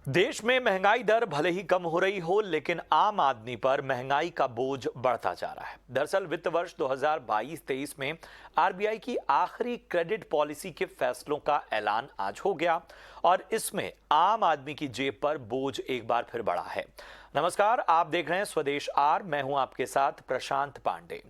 देश में महंगाई दर भले ही कम हो रही हो, लेकिन आम आदमी पर महंगाई का बोझ बढ़ता जा रहा है। दरअसल वित्त वर्ष 2022-23 में आरबीआई की आखिरी क्रेडिट पॉलिसी के फैसलों का ऐलान आज हो गया और इसमें आम आदमी की जेब पर बोझ एक बार फिर बढ़ा है। नमस्कार, आप देख रहे हैं स्वदेश आर। मैं हूं आपके साथ प्रशांत पांडे।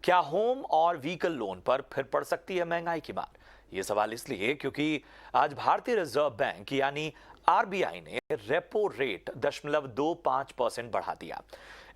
क्या होम और व्हीकल लोन पर फिर पड़ सकती है महंगाई की मार? ये सवाल इसलिए क्योंकि आज भारतीय रिजर्व बैंक यानी आरबीआई ने रेपो रेट 0.25% बढ़ा दिया।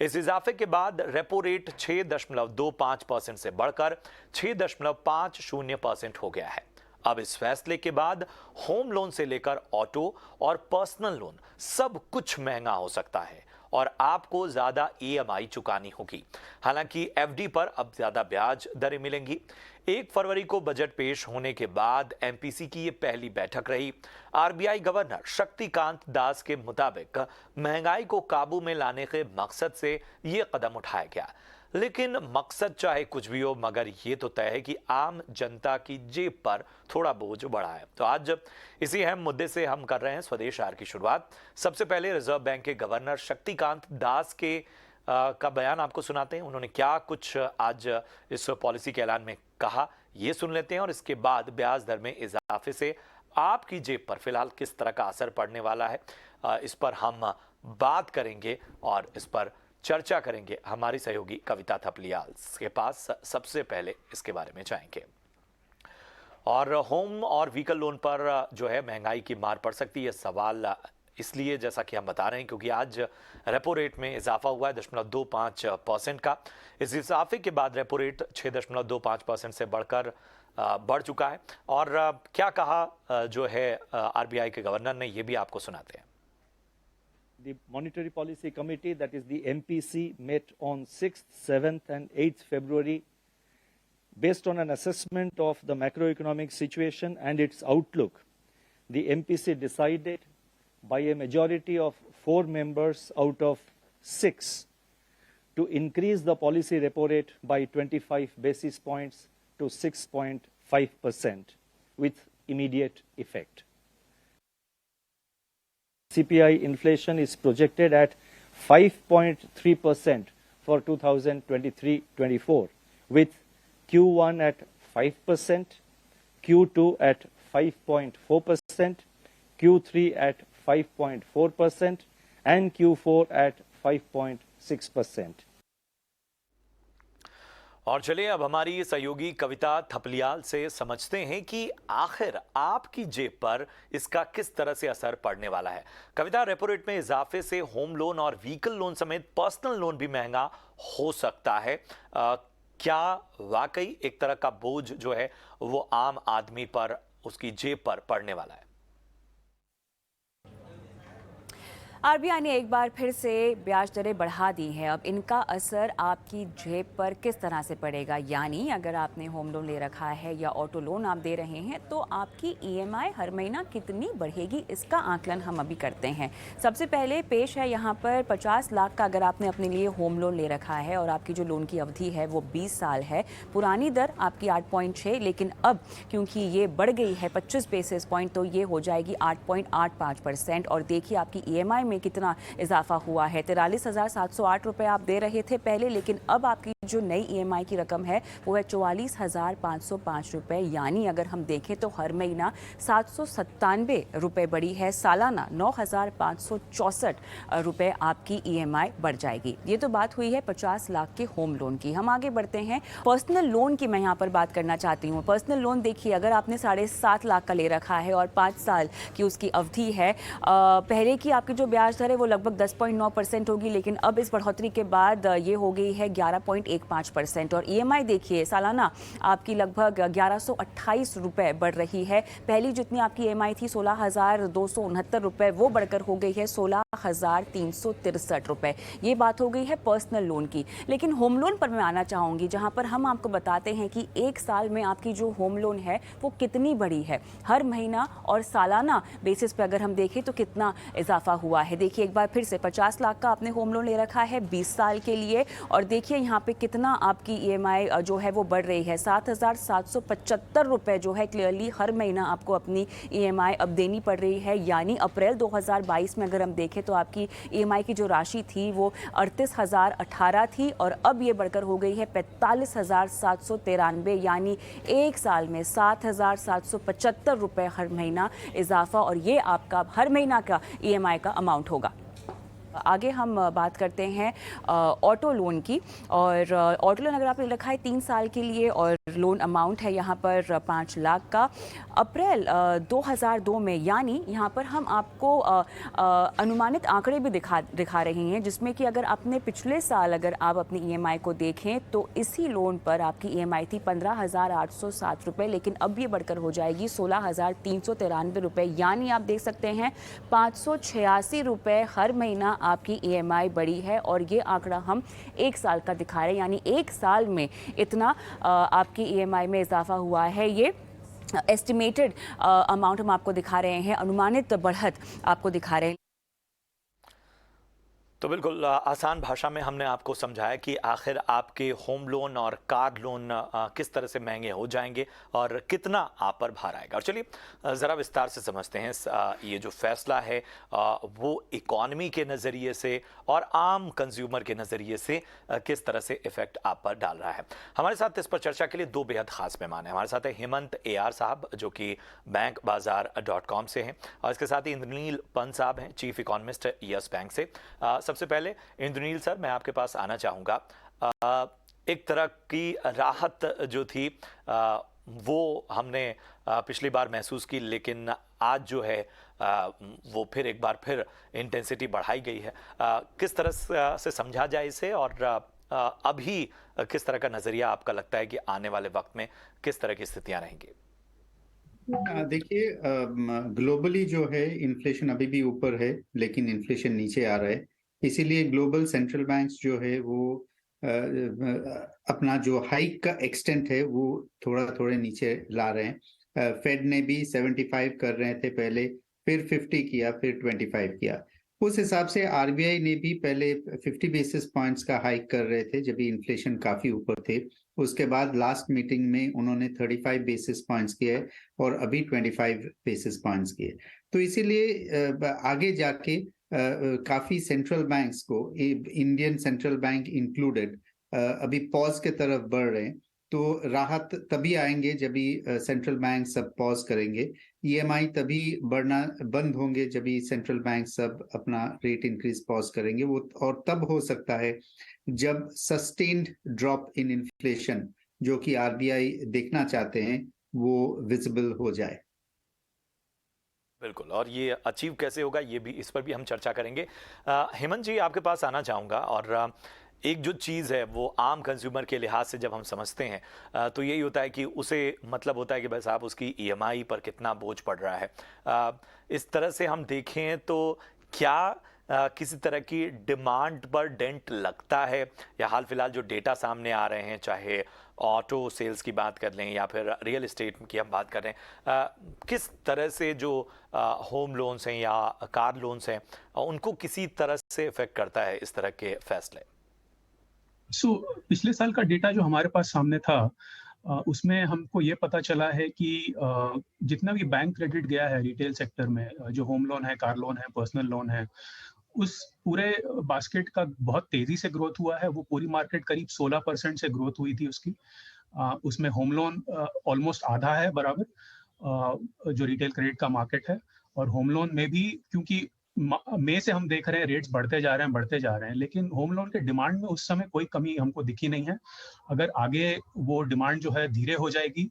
इस इजाफे के बाद रेपो रेट 6.25% से बढ़कर 6.50% हो गया है। अब इस फैसले के बाद होम लोन से लेकर ऑटो और पर्सनल लोन सब कुछ महंगा हो सकता है और आपको ज्यादा ईएमआई चुकानी होगी। हालांकि एफडी पर अब ज्यादा ब्याज दरें मिलेंगी। 1 फरवरी को बजट पेश होने के बाद एमपीसी की ये पहली बैठक रही। आरबीआई गवर्नर शक्तिकांत दास के मुताबिक महंगाई को काबू में लाने के मकसद से ये कदम उठाया गया। लेकिन मकसद चाहे कुछ भी हो, मगर ये तो तय है कि आम जनता की जेब पर थोड़ा बोझ बढ़ा है। तो आज इसी अहम मुद्दे से हम कर रहे हैं स्वदेश आर की शुरुआत। सबसे पहले रिजर्व बैंक के गवर्नर शक्तिकांत दास के का बयान आपको सुनाते हैं। उन्होंने क्या कुछ आज इस पॉलिसी के ऐलान में कहा, ये सुन लेते हैं और इसके बाद ब्याज दर में इजाफे से आपकी जेब पर फिलहाल किस तरह का असर पड़ने वाला है, इस पर हम बात करेंगे और इस पर चर्चा करेंगे। हमारी सहयोगी कविता थपलियाल के पास सबसे पहले इसके बारे में जाएंगे। और होम और व्हीकल लोन पर जो है महंगाई की मार पड़ सकती है, सवाल इसलिए जैसा कि हम बता रहे हैं क्योंकि आज रेपो रेट में इजाफा हुआ है 0.25% का। इस इजाफे के बाद रेपो रेट 6.25% से बढ़ चुका है। और क्या कहा जो है आरबीआई के गवर्नर ने, ये भी आपको सुनाते हैं। The Monetary Policy Committee, that is the MPC, met on 6th, 7th and 8th February. Based on an assessment of the macroeconomic situation and its outlook, the MPC decided by a majority of 4 members out of 6 to increase the policy repo rate by 25 basis points to 6.5% with immediate effect. CPI inflation is projected at 5.3% for 2023-24, with Q1 at 5%, Q2 at 5.4%, Q3 at 5.4% and Q4 at 5.6%. और चलिए अब हमारी सहयोगी कविता थपलियाल से समझते हैं कि आखिर आपकी जेब पर इसका किस तरह से असर पड़ने वाला है। कविता, रेपो रेट में इजाफे से होम लोन और व्हीकल लोन समेत पर्सनल लोन भी महंगा हो सकता है। क्या वाकई एक तरह का बोझ जो है वो आम आदमी पर, उसकी जेब पर पड़ने वाला है? आरबीआई ने एक बार फिर से ब्याज दरें बढ़ा दी हैं। अब इनका असर आपकी जेब पर किस तरह से पड़ेगा, यानी अगर आपने होम लोन ले रखा है या ऑटो लोन आप दे रहे हैं तो आपकी ईएमआई हर महीना कितनी बढ़ेगी, इसका आकलन हम अभी करते हैं। सबसे पहले पेश है यहाँ पर 50 लाख का अगर आपने अपने लिए होम लोन ले रखा है और आपकी जो लोन की अवधि है वो 20 साल है। पुरानी दर आपकी 8.6, लेकिन अब क्योंकि ये बढ़ गई है 25 बेसिस पॉइंट तो ये हो जाएगी 8.85%। और देखिए आपकी ईएमआई में कितना इजाफा हुआ है। 43,708 रुपए आप दे रहे थे पहले, लेकिन अब आपकी जो नई ईएमआई की रकम है वो है 44,505 रुपए। यानी अगर हम देखें तो हर महीना 797 रुपए बढ़ी है, सालाना 9,564 रुपए आपकी ईएमआई बढ़ जाएगी। ये तो बात हुई है 50 लाख के होम लोन की। हम आगे बढ़ते हैं, पर्सनल लोन की मैं यहाँ पर बात करना चाहती हूँ। पर्सनल लोन देखिए, अगर आपने 7.5 लाख का ले रखा है और 5 साल की उसकी अवधि है, पहले की आपकी जो ब्याज दर है वो लगभग 10.9% होगी, लेकिन अब इस बढ़ोतरी के बाद ये हो गई है 11.15%। और ईएमआई देखिए, सालाना आपकी लगभग 1128 रुपए बढ़ रही है। पहली जितनी आपकी ईएमआई थी 16,269 रुपए, वो बढ़कर हो गई है 16,363 रुपए। ये बात हो गई है पर्सनल लोन की। लेकिन होम लोन पर मैं आना चाहूँगी, जहाँ पर हम आपको बताते हैं कि 1 साल में आपकी जो होम लोन है वो कितनी बढ़ी है, हर महीना और सालाना बेसिस पे अगर हम देखें तो कितना इजाफा हुआ है। देखिए एक बार फिर से 50 लाख का आपने होम लोन ले रखा है 20 साल के लिए, और देखिए यहाँ पे कितना आपकी ईएमआई जो है वो बढ़ रही है। 7,775 रुपये जो है क्लियरली हर महीना आपको अपनी ईएमआई अब देनी पड़ रही है। यानी अप्रैल 2022 में अगर हम देखें तो आपकी ईएमआई की जो राशि थी वो 38,018 थी और अब ये बढ़कर हो गई है 45,793। यानी एक साल में 7,775 रुपये हर महीना इजाफा, और ये आपका हर महीना का ईएमआई का अमाउंट होगा। आगे हम बात करते हैं ऑटो लोन की। और ऑटो लोन अगर आपने रखा है 3 साल के लिए और लोन अमाउंट है यहाँ पर 5 लाख का। अप्रैल 2002 में, यानी यहाँ पर हम आपको अनुमानित आंकड़े भी दिखा रहे हैं, जिसमें कि अगर आपने पिछले साल अगर आप अपनी ईएमआई को देखें तो इसी लोन पर आपकी ईएमआई थी 15,807 रुपये, लेकिन अब ये बढ़कर हो जाएगी 16,393 रुपये। यानी आप देख सकते हैं 586 रुपये हर महीना आपकी ईएमआई बढ़ी है। और ये आंकड़ा हम 1 साल का दिखा रहे हैं, यानी 1 साल में इतना आपकी ईएमआई में इजाफा हुआ है। ये एस्टिमेटेड अमाउंट हम आपको दिखा रहे हैं, अनुमानित बढ़त आपको दिखा रहे हैं। तो बिल्कुल आसान भाषा में हमने आपको समझाया कि आखिर आपके होम लोन और कार लोन किस तरह से महंगे हो जाएंगे और कितना आप पर भार आएगा। और चलिए ज़रा विस्तार से समझते हैं ये जो फैसला है वो इकॉनमी के नज़रिए से और आम कंज्यूमर के नज़रिए से किस तरह से इफ़ेक्ट आप पर डाल रहा है। हमारे साथ इस पर चर्चा के लिए 2 बेहद ख़ास मेहमान हैं। हमारे साथ है हेमंत AR साहब, जो कि bankbazaar.com से हैं, और इसके साथ ही इंद्रनील पंत साहब हैं, चीफ इकोनॉमिस्ट यस बैंक से। सबसे पहले इंद्रनील सर, मैं आपके पास आना चाहूँगा। एक तरह की राहत जो थी वो हमने पिछली बार महसूस की, लेकिन आज जो है वो फिर एक बार फिर इंटेंसिटी बढ़ाई गई है। किस तरह से समझा जाए इसे, और अभी किस तरह का नज़रिया आपका लगता है कि आने वाले वक्त में किस तरह की स्थितियाँ रहेंगी? देखिए, ग्लोबली जो है इन्फ्लेशन अभी भी ऊपर है, लेकिन इन्फ्लेशन नीचे आ रहा है। इसीलिए ग्लोबल सेंट्रल बैंक्स जो है वो अपना जो हाइक का एक्सटेंट है वो थोड़े नीचे ला रहे हैं। फेड ने भी 75 कर रहे थे पहले, फिर 50 किया, फिर 25 किया। उस हिसाब से आरबीआई ने भी पहले 50 बेसिस पॉइंट्स का हाइक कर रहे थे जब इन्फ्लेशन काफी ऊपर थे। उसके बाद लास्ट मीटिंग में उन्होंने 35 बेसिस पॉइंट्स किए और अभी 25 बेसिस पॉइंट्स किए। तो इसीलिए आगे जाके काफी सेंट्रल बैंक्स को, इंडियन सेंट्रल बैंक इंक्लूडेड, अभी पॉज के तरफ बढ़ रहे हैं। तो राहत तभी आएंगे जब भी सेंट्रल बैंक सब पॉज करेंगे। ईएमआई तभी बढ़ना बंद होंगे जब भी सेंट्रल बैंक सब अपना रेट इंक्रीज पॉज करेंगे। वो और तब हो सकता है जब सस्टेन्ड ड्रॉप इन इन्फ्लेशन, जो कि आरबीआई देखना चाहते हैं, वो विजिबल हो जाए। बिल्कुल, और ये अचीव कैसे होगा, ये भी, इस पर भी हम चर्चा करेंगे। हेमंत जी, आपके पास आना चाहूँगा। और एक जो चीज़ है वो आम कंज्यूमर के लिहाज से जब हम समझते हैं तो यही होता है कि उसे मतलब होता है कि बस आप उसकी ईएमआई पर कितना बोझ पड़ रहा है। इस तरह से हम देखें तो क्या किसी तरह की डिमांड पर डेंट लगता है, या हाल फिलहाल जो डेटा सामने आ रहे हैं, चाहे ऑटो सेल्स की बात कर लें या फिर रियल एस्टेट की हम बात कर रहे हैं, किस तरह से जो होम लोन्स हैं या कार लोन्स हैं उनको किसी तरह से इफेक्ट करता है इस तरह के फैसले? पिछले साल का डेटा जो हमारे पास सामने था उसमें हमको ये पता चला है कि जितना भी बैंक क्रेडिट गया है रिटेल सेक्टर में, जो होम लोन है, कार लोन है, पर्सनल लोन है, उस पूरे बास्केट का बहुत तेजी से ग्रोथ हुआ है। वो पूरी मार्केट करीब 16% से ग्रोथ हुई थी उसकी। उसमें होम लोन ऑलमोस्ट आधा है बराबर, जो रिटेल क्रेडिट का मार्केट है। और होम लोन में भी, क्योंकि मई से हम देख रहे हैं रेट्स बढ़ते जा रहे हैं, लेकिन होम लोन के डिमांड में उस समय कोई कमी हमको दिखी नहीं है। अगर आगे वो डिमांड जो है धीरे हो जाएगी,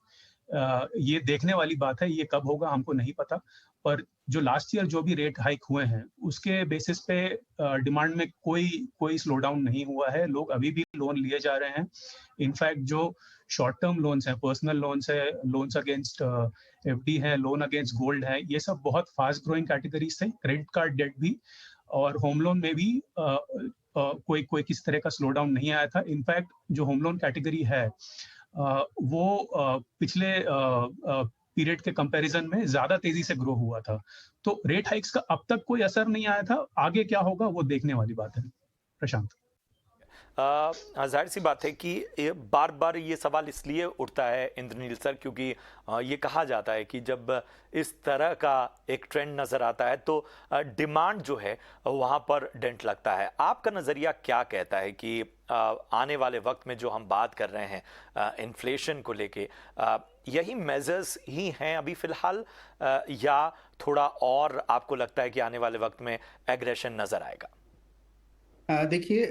ये देखने वाली बात है। ये कब होगा हमको नहीं पता, पर जो लास्ट ईयर जो भी रेट हाइक हुए हैं उसके बेसिस पे डिमांड में कोई स्लो डाउन नहीं हुआ है। लोग अभी भी लोन लिए जा रहे हैं। इनफैक्ट जो शॉर्ट टर्म लोन्स हैं, पर्सनल लोन्स है, लोन्स अगेंस्ट एफडी है, लोन अगेंस्ट गोल्ड है, ये सब बहुत फास्ट ग्रोइंग कैटेगरीज थे। क्रेडिट कार्ड डेट भी और होम लोन में भी कोई किस तरह का स्लो डाउन नहीं आया था। इनफैक्ट जो होम लोन कैटेगरी है वो पिछले पीरियड के कंपैरिजन में ज्यादा तेजी से ग्रो हुआ था। तो रेट हाइक्स का अब तक कोई असर नहीं आया था। आगे क्या होगा वो देखने वाली बात है। प्रशांत। जाहिर सी बात है कि बार बार ये सवाल इसलिए उठता है इंद्रनील सर, क्योंकि ये कहा जाता है कि जब इस तरह का एक ट्रेंड नजर आता है तो डिमांड जो है वहां पर डेंट लगता है। आपका नजरिया क्या कहता है कि आने वाले वक्त में जो हम बात कर रहे हैं इन्फ्लेशन को लेके, यही मेजर्स ही हैं अभी फिलहाल, या थोड़ा और आपको लगता है कि आने वाले वक्त में एग्रेशन नजर आएगा? देखिए,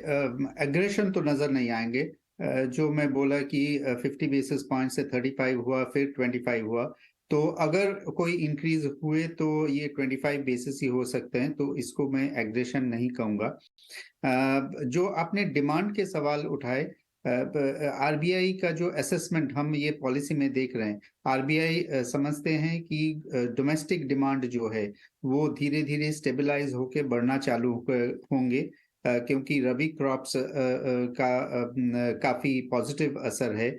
एग्रेशन तो नजर नहीं आएंगे। जो मैं बोला कि 50 बेसिस पॉइंट से 35 हुआ, फिर 25 हुआ, तो अगर कोई इंक्रीज हुए तो ये 25 बेसिस ही हो सकते हैं, तो इसको मैं एग्रेशन नहीं कहूंगा। जो आपने डिमांड के सवाल उठाए, आरबीआई का जो असेसमेंट हम ये पॉलिसी में देख रहे हैं, आरबीआई समझते हैं कि डोमेस्टिक डिमांड जो है वो धीरे धीरे स्टेबलाइज होके बढ़ना चालू होंगे, क्योंकि रबी क्रॉप्स का काफी पॉजिटिव असर है।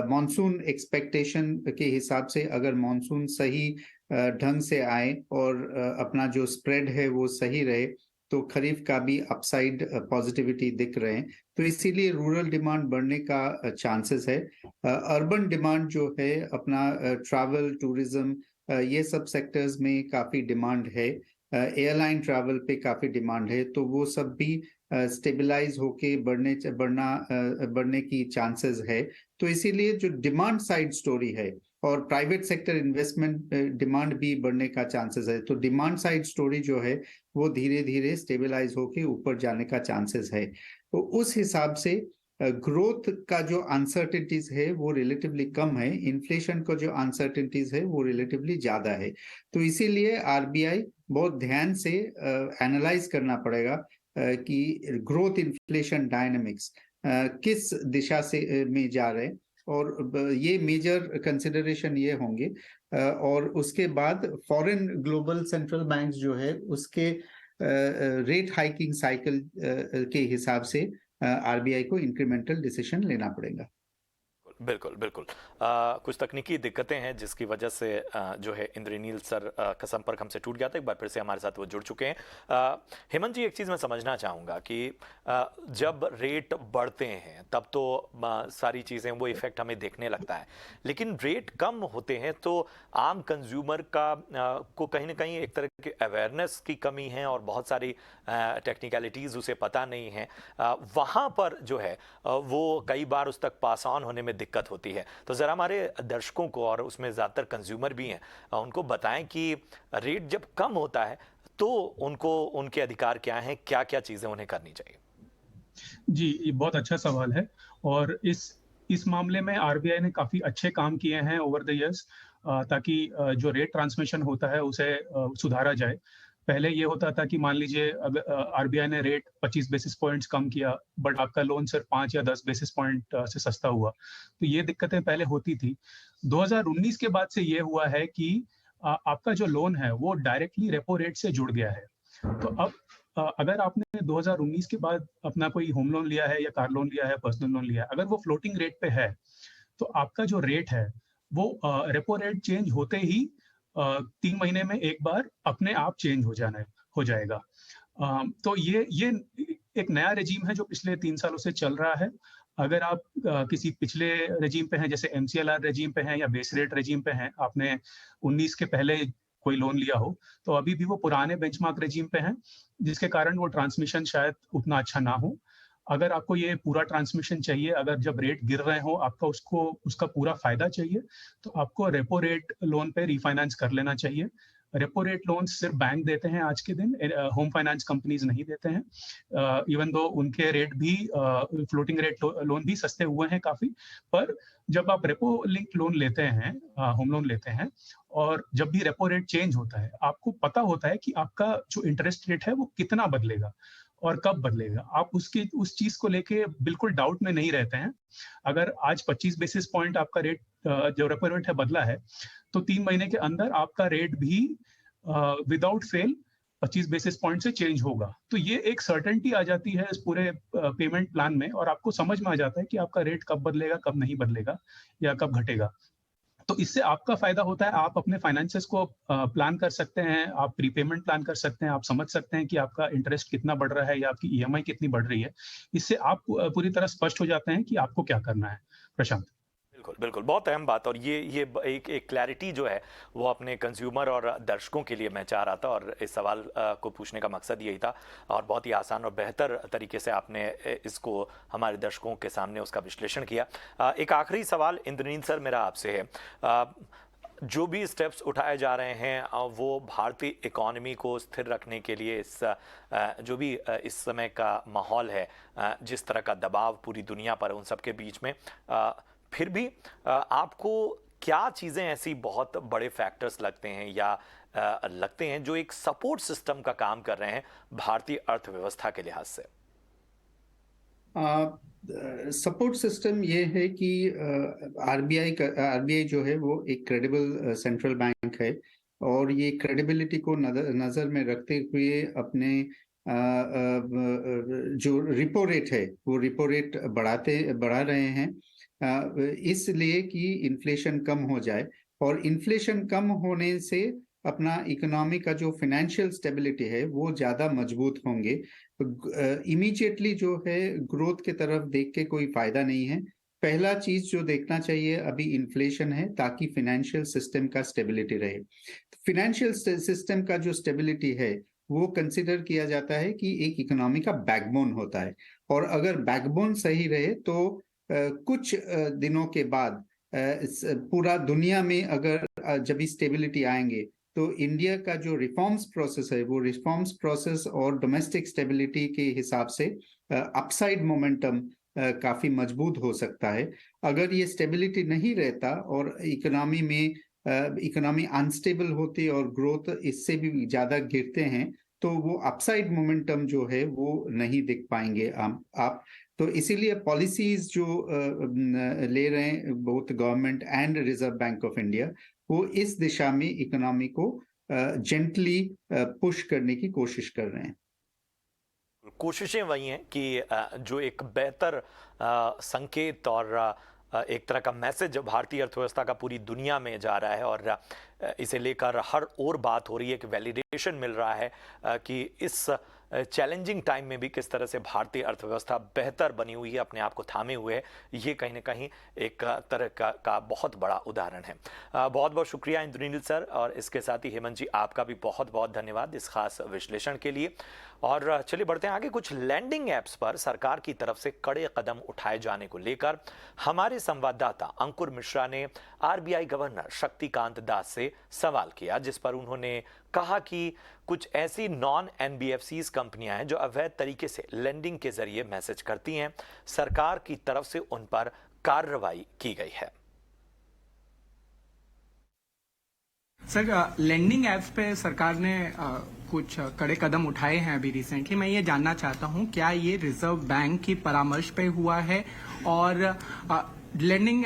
मॉनसून एक्सपेक्टेशन के हिसाब से अगर मॉनसून सही ढंग से आए और अपना जो स्प्रेड है वो सही रहे, तो खरीफ का भी अपसाइड पॉजिटिविटी दिख रहे हैं, तो इसीलिए रूरल डिमांड बढ़ने का चांसेस है। अर्बन डिमांड जो है, अपना ट्रैवल, टूरिज्म, ये सब सेक्टर्स में काफी डिमांड है। एयरलाइन ट्रैवल पे काफी डिमांड है, तो वो सब भी स्टेबलाइज होके बढ़ने की चांसेस है। तो इसीलिए जो डिमांड साइड स्टोरी है, और प्राइवेट सेक्टर इन्वेस्टमेंट डिमांड भी बढ़ने का चांसेस है, तो डिमांड साइड स्टोरी जो है वो धीरे धीरे स्टेबलाइज होके ऊपर जाने का चांसेस है। तो उस हिसाब से ग्रोथ का जो अनसर्टेनिटीज है वो रिलेटिवली कम है, इन्फ्लेशन का जो अनसर्टेनिटीज है वो रिलेटिवली ज्यादा है। तो इसीलिए आरबीआई बहुत ध्यान से एनालाइज करना पड़ेगा कि ग्रोथ इन्फ्लेशन डायनामिक्स किस दिशा से में जा रहे हैं, और ये मेजर कंसिडरेशन ये होंगे। और उसके बाद फॉरेन ग्लोबल सेंट्रल बैंक्स जो है उसके रेट हाइकिंग साइकिल के हिसाब से आरबीआई को इंक्रीमेंटल डिसीजन लेना पड़ेगा। बिल्कुल बिल्कुल। कुछ तकनीकी दिक्कतें हैं जिसकी वजह से जो है इंद्रनील सर का संपर्क हमसे टूट गया था। एक बार फिर से हमारे साथ वो जुड़ चुके हैं। हेमंत जी, एक चीज़ मैं समझना चाहूँगा कि जब रेट बढ़ते हैं तब तो सारी चीज़ें वो इफेक्ट हमें देखने लगता है, लेकिन रेट कम होते हैं तो आम कंज्यूमर का को कहीं ना कहीं एक तरह की अवेयरनेस की कमी है और बहुत सारी टेक्निकलिटीज़ उसे पता नहीं है। वहाँ पर जो है वो कई बार उस तक पास ऑन होने में दिक्कत होती है। तो ज़रा हमारे दर्शकों को, और उसमें ज़्यादातर कंज्यूमर भी हैं, उनको बताएं कि रेट जब कम होता है तो उनको उनके अधिकार क्या हैं, क्या क्या चीज़ें उन्हें करनी चाहिए। जी, ये बहुत अच्छा सवाल है, और इस मामले में आरबीआई ने काफी अच्छे काम किए हैं ओवर द इयर्स, ताकि जो रेट ट्रांसमिशन होता है उसे सुधारा जाए। पहले ये होता था कि मान लीजिए अगर आरबीआई ने रेट 25 बेसिस पॉइंट्स कम किया, बट आपका लोन सिर्फ 5 या 10 बेसिस पॉइंट से सस्ता हुआ, तो ये दिक्कतें पहले होती थी। 2019 के बाद से ये हुआ है कि आपका जो लोन है वो डायरेक्टली रेपो रेट से जुड़ गया है। तो अब अगर आपने 2019 के बाद अपना कोई होम लोन लिया है या कार लोन लिया है, पर्सनल लोन लिया है, अगर वो फ्लोटिंग रेट पे है, तो आपका जो रेट है वो रेपो रेट चेंज होते ही 3 महीने में एक बार अपने आप चेंज हो जाएगा। तो ये एक नया रेजीम है जो पिछले 3 सालों से चल रहा है। अगर आप किसी पिछले रेजीम पे हैं, जैसे एमसीएलआर रेजीम पे हैं या बेस रेट रेजीम पे हैं, आपने 19 के पहले कोई लोन लिया हो, तो अभी भी वो पुराने बेंचमार्क रेजीम पे हैं, जिसके कारण वो ट्रांसमिशन शायद उतना अच्छा ना हो। अगर आपको ये पूरा ट्रांसमिशन चाहिए, अगर जब रेट गिर रहे हो आपका उसका पूरा फायदा चाहिए, तो आपको रेपो रेट लोन पे रिफाइनेंस कर लेना चाहिए। रेपो रेट लोन सिर्फ बैंक देते हैं आज के दिन, होम फाइनेंस कंपनीज नहीं देते हैं, इवन दो उनके रेट भी फ्लोटिंग रेट लोन भी सस्ते हुए हैं काफी। पर जब आप रेपो लिंक लोन लेते हैं, होम लोन लेते हैं, और जब भी रेपो रेट चेंज होता है, आपको पता होता है कि आपका जो इंटरेस्ट रेट है वो कितना बदलेगा और कब बदलेगा। आप उस चीज को लेके बिल्कुल डाउट में नहीं रहते हैं। अगर आज 25 बेसिस पॉइंट आपका रेट जो रेपो रेट है बदला है, तो 3 महीने के अंदर आपका रेट भी विदाउट फेल 25 बेसिस पॉइंट से चेंज होगा। तो ये एक सर्टेनिटी आ जाती है इस पूरे पेमेंट प्लान में, और आपको समझ में आ जाता है कि आपका रेट कब बदलेगा, कब नहीं बदलेगा या कब घटेगा। तो इससे आपका फायदा होता है, आप अपने फाइनेंसेस को प्लान कर सकते हैं, आप प्रीपेमेंट प्लान कर सकते हैं, आप समझ सकते हैं कि आपका इंटरेस्ट कितना बढ़ रहा है या आपकी ईएमआई कितनी बढ़ रही है। इससे आप पूरी तरह स्पष्ट हो जाते हैं कि आपको क्या करना है। प्रशांत। बिल्कुल बिल्कुल, बहुत अहम बात। और ये एक क्लैरिटी जो है वो अपने कंज्यूमर और दर्शकों के लिए मैं चाह रहा था, और इस सवाल को पूछने का मकसद यही था। और बहुत ही आसान और बेहतर तरीके से आपने इसको हमारे दर्शकों के सामने उसका विश्लेषण किया। एक आखिरी सवाल इंद्रनील सर मेरा आपसे है, जो भी स्टेप्स उठाए जा रहे हैं वो भारतीय इकोनॉमी को स्थिर रखने के लिए, इस जो भी इस समय का माहौल है, जिस तरह का दबाव पूरी दुनिया पर, उन सब के बीच में फिर भी आपको क्या चीज़ें ऐसी बहुत बड़े फैक्टर्स लगते हैं या लगते हैं जो एक सपोर्ट सिस्टम का काम कर रहे हैं भारतीय अर्थव्यवस्था के लिहाज से? सपोर्ट सिस्टम ये है कि आरबीआई जो है वो एक क्रेडिबल सेंट्रल बैंक है, और ये क्रेडिबिलिटी को नजर में रखते हुए अपने जो रिपो रेट है वो रिपो रेट बढ़ा रहे हैं, इसलिए कि इन्फ्लेशन कम हो जाए। और इन्फ्लेशन कम होने से अपना इकोनॉमी का जो फाइनेंशियल स्टेबिलिटी है वो ज्यादा मजबूत होंगे। इमीडिएटली जो है ग्रोथ के तरफ देख के कोई फायदा नहीं है। पहला चीज जो देखना चाहिए अभी इन्फ्लेशन है, ताकि फाइनेंशियल सिस्टम का स्टेबिलिटी रहे। फाइनेंशियल सिस्टम का जो स्टेबिलिटी है वो कंसिडर किया जाता है कि एक इकोनॉमी का बैकबोन होता है, और अगर बैकबोन सही रहे तो कुछ दिनों के बाद पूरा दुनिया में अगर जब स्टेबिलिटी आएंगे तो इंडिया का जो रिफॉर्म्स प्रोसेस है वो रिफॉर्म्स प्रोसेस और डोमेस्टिक स्टेबिलिटी के हिसाब से अपसाइड मोमेंटम काफी मजबूत हो सकता है। अगर ये स्टेबिलिटी नहीं रहता और इकोनॉमी अनस्टेबल होती और ग्रोथ इससे भी ज्यादा गिरते हैं, तो वो अपसाइड मोमेंटम जो है वो नहीं दिख पाएंगे आप। तो इसीलिए पॉलिसीज जो ले रहे हैं both government and reserve Bank of India, वो इस दिशा में इकोनॉमी को जेंटली पुश करने की कोशिश कर रहे हैं। कोशिशें वही हैं कि जो एक बेहतर संकेत और एक तरह का मैसेज भारतीय अर्थव्यवस्था का पूरी दुनिया में जा रहा है, और इसे लेकर हर ओर बात हो रही है कि वैलिडेशन मिल रहा है कि इस चैलेंजिंग टाइम में भी किस तरह से भारतीय अर्थव्यवस्था बेहतर बनी हुई है, अपने आप को थामे हुए है। ये कहीं ना कहीं एक तरह का बहुत बड़ा उदाहरण है। बहुत बहुत शुक्रिया इंद्रनील सर, और इसके साथ ही हेमंत जी आपका भी बहुत बहुत धन्यवाद इस खास विश्लेषण के लिए। और चलिए बढ़ते हैं आगे। कुछ लैंडिंग ऐप्स पर सरकार की तरफ से कड़े कदम उठाए जाने को लेकर हमारे संवाददाता अंकुर मिश्रा ने आरबीआई गवर्नर शक्तिकांत दास से सवाल किया, जिस पर उन्होंने कहा कि कुछ ऐसी नॉन एनबीएफसीज कंपनियां हैं जो अवैध तरीके से लेंडिंग के जरिए मैसेज करती हैं। सरकार की तरफ से उन पर कार्रवाई की गई है। सर, लेंडिंग ऐप्स पे सरकार ने कुछ कड़े कदम उठाए हैं अभी रिसेंटली। मैं ये जानना चाहता हूं क्या ये रिजर्व बैंक की परामर्श पे हुआ है, और lending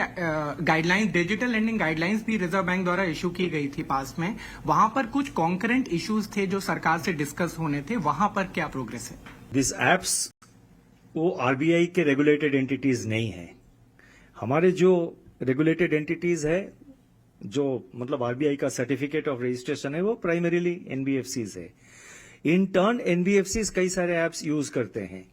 guidelines, digital lending guidelines भी रिजर्व बैंक द्वारा इशू की गई थी पास में, वहां पर कुछ कॉन्करेंट इश्यूज थे जो सरकार से डिस्कस होने थे, वहां पर क्या प्रोग्रेस है? दिस एप्स वो आरबीआई के रेगुलेटेड एंटिटीज नहीं है। हमारे जो रेगुलेटेड एंटिटीज है, जो मतलब आरबीआई का सर्टिफिकेट ऑफ रजिस्ट्रेशन है, वो प्राइमरीली एनबीएफसीज है। इन टर्न एनबीएफसीज कई सारे एप्स यूज करते हैं,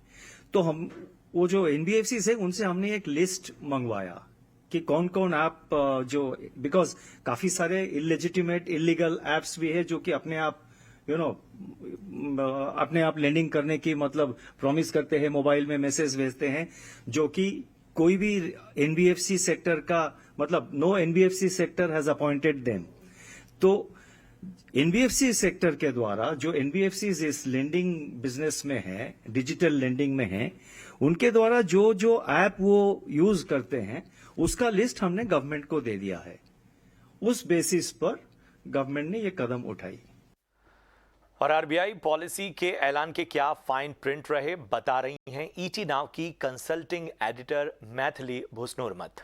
तो हम वो जो एनबीएफसीज है उनसे हमने एक लिस्ट मंगवाया कि कौन कौन ऐप जो, बिकॉज काफी सारे इलेजिटिमेट इलीगल एप्स भी है जो कि अपने आप अपने आप लेंडिंग करने की मतलब प्रॉमिस करते हैं, मोबाइल में मैसेज भेजते हैं, जो कि कोई भी एनबीएफसी सेक्टर का मतलब no NBFC sector has appointed them. तो एनबीएफसी सेक्टर के द्वारा जो एनबीएफसी इस लेंडिंग बिजनेस में है, डिजिटल लेंडिंग में है, उनके द्वारा जो जो ऐप वो यूज करते हैं उसका लिस्ट हमने गवर्नमेंट को दे दिया है। उस बेसिस पर गवर्नमेंट ने ये कदम उठाई। और आरबीआई पॉलिसी के ऐलान के क्या फाइन प्रिंट रहे, बता रही हैं ईटी नाउ की consulting editor Maithili Bhusnurmath.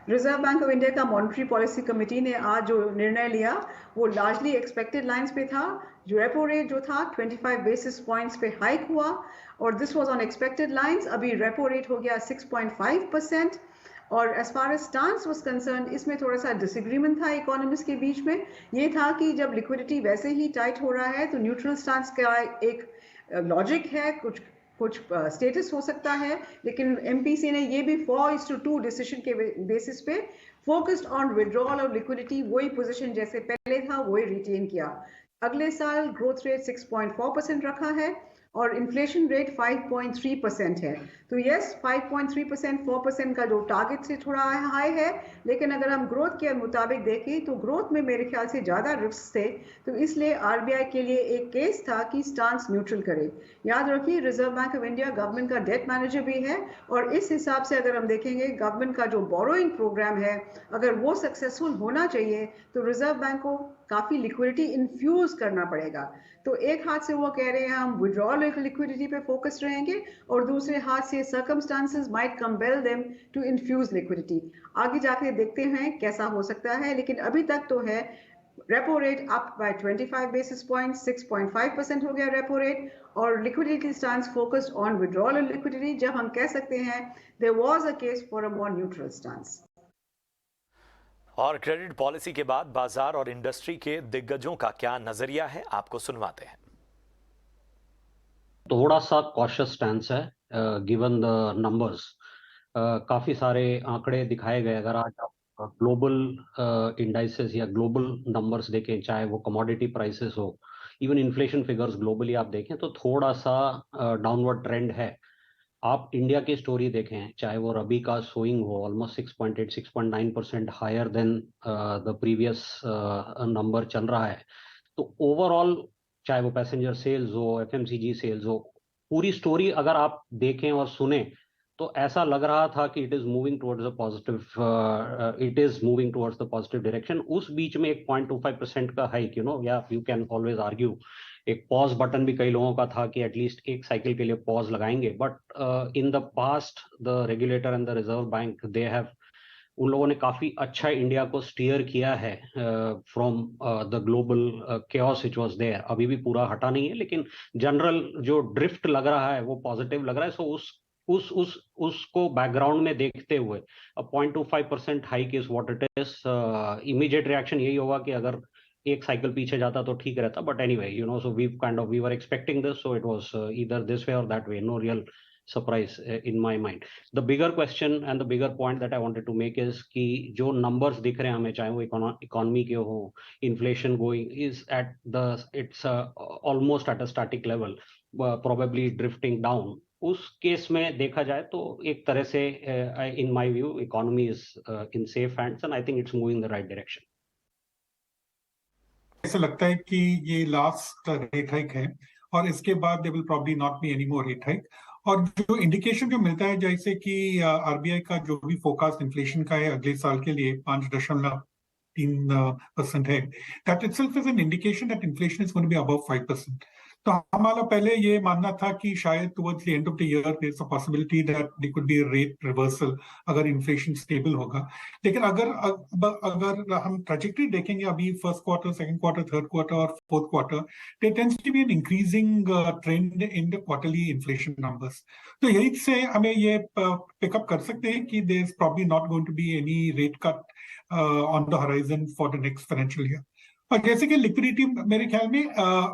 Reserve Bank of India का मॉनेटरी पॉलिसी कमेटी ने आज जो निर्णय लिया वो लार्जली एक्सपेक्टेड लाइंस पे था। जो रेपो रेट जो था 25 बेसिस पॉइंट्स पे हाइक हुआ, और this was on expected lines. अभी रेपो रेट हो गया 6.5%, और as far as stance was concern, इसमें थोड़ा सा डिसएग्रीमेंट था इकोनॉमिस्ट के बीच में। ये था कि जब लिक्विडिटी वैसे ही टाइट हो रहा है तो न्यूट्रल स्टांस का एक लॉजिक है, कुछ स्टेटस हो सकता है, लेकिन एमपीसी ने ये भी 4:2 डिसीजन के बेसिस पे focused on withdrawal of liquidity, वही पोजीशन जैसे पहले था वही रिटेन किया। अगले साल ग्रोथ रेट 6.4% रखा है और इन्फ्लेशन रेट 5.3% है। तो यस, 5.3% 4% का जो टारगेट से थोड़ा हाई है, लेकिन अगर हम ग्रोथ के मुताबिक देखें तो ग्रोथ में मेरे ख्याल से ज़्यादा रिस्क थे, तो इसलिए आरबीआई के लिए एक केस था कि स्टांस न्यूट्रल करे। याद रखिए, reserve Bank of India government का डेट मैनेजर भी है, और इस हिसाब से अगर हम देखेंगे गवर्नमेंट का जो बोरोइंग प्रोग्राम है, अगर वो सक्सेसफुल होना चाहिए तो रिजर्व बैंक को काफ़ी लिक्विडिटी इन्फ्यूज करना पड़ेगा। तो एक हाथ से वो कह रहे हैं हम विड्रॉल लिक्विडिटी पे फोकस रहेंगे, और दूसरे हाथ से circumstances might compel them to infuse liquidity. आगे जाके देखते हैं कैसा हो सकता है, लेकिन अभी तक तो है repo rate up by 25 basis point, 6.5% हो गया रेपो रेट, और liquidity stance focused on withdrawal liquidity, जब हम कह सकते हैं there was a case for a more neutral stance. और क्रेडिट पॉलिसी के बाद बाजार और इंडस्ट्री के दिग्गजों का क्या नजरिया है, आपको सुनवाते हैं। थोड़ा सा कॉशियस स्टैंस है गिवन द नंबर्स। काफी सारे आंकड़े दिखाए गए। अगर आज आप ग्लोबल इंडाइसेस या ग्लोबल नंबर्स देखें, चाहे वो कमोडिटी प्राइसेस हो, इवन इन्फ्लेशन फिगर्स ग्लोबली आप देखें, तो थोड़ा सा डाउनवर्ड ट्रेंड है। आप इंडिया की स्टोरी देखें, चाहे वो रबी का सोइंग हो, almost 6.8 6.9% higher than the previous number चल रहा है। तो ओवरऑल चाहे वो पैसेंजर सेल्स हो, एफएमसीजी सेल्स हो, पूरी स्टोरी अगर आप देखें और सुने तो ऐसा लग रहा था कि it is moving towards the positive direction. उस बीच में एक 0.25% का हाइक, या यू कैन ऑलवेज आर्ग्यू, एक पॉज बटन भी कई लोगों का था कि एटलीस्ट एक साइकिल के लिए पॉज लगाएंगे। But in the past the regulator and the reserve bank, उन लोगों ने काफी अच्छा इंडिया को स्टीयर किया है from the global chaos which was there. अभी भी पूरा हटा नहीं है, लेकिन जनरल जो ड्रिफ्ट लग रहा है वो पॉजिटिव लग रहा है। सो उसको बैकग्राउंड में देखते हुए 0.25% hike is what it is. Immediate reaction यही होगा कि अगर एक साइकिल पीछे जाता तो ठीक रहता, but anyway so we were expecting this, so it was either this way और that way, no real surprise in my mind. The bigger question and the bigger point that I wanted to make is कि जो numbers दिख रहे हैं हमें, चाहे वो economy के हो, inflation going is at it's almost at a static level, probably drifting down. उस केस में देखा जाए तो एक तरह से in my view economy is in safe hands and I think it's moving the right direction. ऐसा लगता है कि ये लास्ट रेट हाइक है और इसके बाद there will probably not be any more rate hike. और जो इंडिकेशन जो मिलता है, जैसे कि आरबीआई का जो भी फोरकास्ट इन्फ्लेशन का है अगले साल के लिए 5.3% है, that itself is an indication that inflation is going to be above 5%। तो हमारा पहले ये मानना था कि शायद towards the end of the year there is a possibility that there could be a rate reversal अगर इन्फ्लेशन स्टेबल होगा। लेकिन अगर हम ट्रैजेक्टरी देखेंगे अभी first quarter, second quarter, third quarter और fourth quarter, there tends to be an increasing trend in the quarterly inflation numbers. तो यही से हमें ये पिकअप कर सकते हैं कि there is probably not going to be any rate cut on the horizon for the next financial year. और जैसे कि लिक्विडिटी, मेरे ख्याल में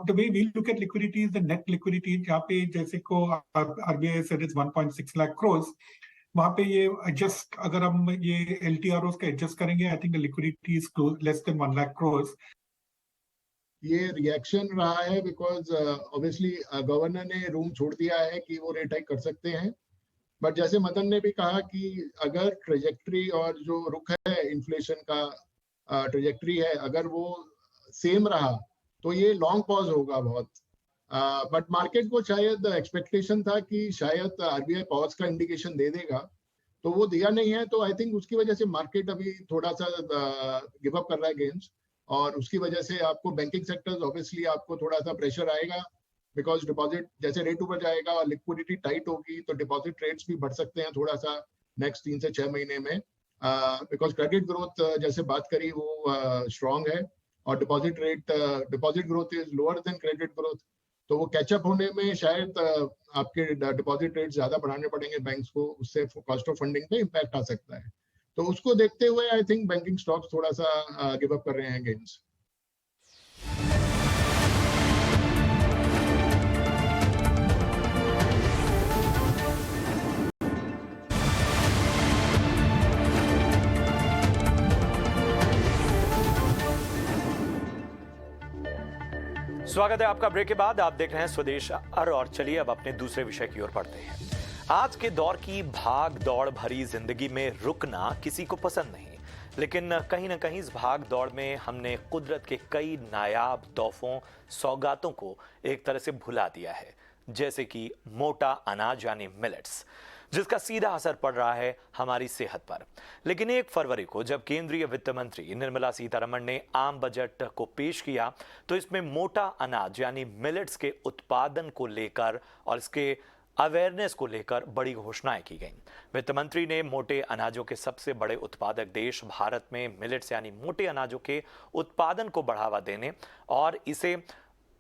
the way we look at liquidity is the net liquidity, जहाँ पे जैसे को RBI said is 1.6 lakh crore, वहां पे ये एडजस्ट, अगर हम ये एलटीआरओ का एडजस्ट करेंगे, I think the liquidity is less than 1 lakh crore. ये रिएक्शन रहा है बिकॉज ऑब्वियसली गवर्नर ने रूम छोड़ दिया है कि वो रेट हाइक कर सकते हैं। बट जैसे मदन ने भी कहा कि अगर ट्रेजेक्ट्री और जो रुख है इन्फ्लेशन का ट्रेजेक्ट्री है, अगर वो सेम रहा तो ये लॉन्ग पॉज होगा बहुत। बट मार्केट को शायद एक्सपेक्टेशन था कि शायद आरबीआई पॉज का इंडिकेशन दे देगा, तो वो दिया नहीं है। तो आई थिंक उसकी वजह से मार्केट अभी थोड़ा सा गिव अप कर रहा है गेम्स, और उसकी वजह से आपको बैंकिंग सेक्टर्स ऑब्वियसली आपको थोड़ा सा प्रेशर आएगा, बिकॉज डिपॉजिट जैसे रेट ऊपर जाएगा और लिक्विडिटी टाइट होगी तो डिपॉजिट रेट्स भी बढ़ सकते हैं थोड़ा सा नेक्स्ट 3 से 6 महीने में, बिकॉज क्रेडिट ग्रोथ जैसे बात करी वो स्ट्रांग है और deposit growth is lower than credit growth. तो वो कैचअप होने में शायद आपके डिपॉजिट रेट ज्यादा बढ़ाने पड़ेंगे बैंक्स को, उससे कॉस्ट ऑफ फंडिंग पे इम्पैक्ट आ सकता है। तो उसको देखते हुए आई थिंक बैंकिंग स्टॉक्स थोड़ा सा गिव अप कर रहे हैं गेन्स। स्वागत है आपका ब्रेक के बाद। आप देख रहे हैं स्वदेश और चलिए अब अपने दूसरे विषय की ओर बढ़ते हैं। आज के दौर की भाग दौड़ भरी जिंदगी में रुकना किसी को पसंद नहीं, लेकिन कहीं ना कहीं इस भाग दौड़ में हमने कुदरत के कई नायाब तोहफों सौगातों को एक तरह से भुला दिया है, जैसे कि मोटा अनाज यानी मिलेट्स, जिसका सीधा असर पड़ रहा है हमारी सेहत पर। लेकिन 1 फरवरी को जब केंद्रीय वित्त मंत्री निर्मला सीतारमण ने आम बजट को पेश किया तो इसमें मोटा अनाज यानी मिलेट्स के उत्पादन को लेकर और इसके अवेयरनेस को लेकर बड़ी घोषणाएं की गईं। वित्त मंत्री ने मोटे अनाजों के सबसे बड़े उत्पादक देश भारत में मिलेट्स यानी मोटे अनाजों के उत्पादन को बढ़ावा देने और इसे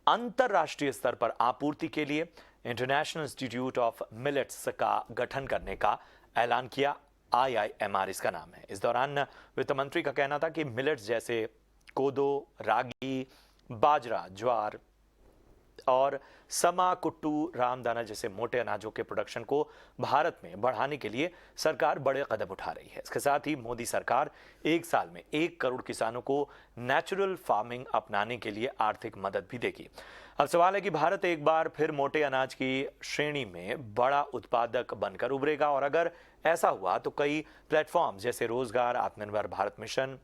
अंतरराष्ट्रीय स्तर पर आपूर्ति के लिए इंटरनेशनल इंस्टीट्यूट ऑफ मिलेट्स का गठन करने का ऐलान किया। IIMR इसका नाम है। इस दौरान वित्त मंत्री का कहना था कि मिलेट्स जैसे कोदो, रागी, बाजरा, ज्वार और समा, कुट्टू, रामदाना जैसे मोटे अनाजों के प्रोडक्शन को भारत में बढ़ाने के लिए सरकार बड़े कदम उठा रही है। इसके साथ ही मोदी सरकार 1 साल में 1 करोड़ किसानों को नेचुरल फार्मिंग अपनाने के लिए आर्थिक मदद भी देगी। अब सवाल है कि भारत एक बार फिर मोटे अनाज की श्रेणी में बड़ा उत्पादक बनकर उभरेगा, और अगर ऐसा हुआ तो कई प्लेटफॉर्म जैसे रोजगार, आत्मनिर्भर भारत मिशन,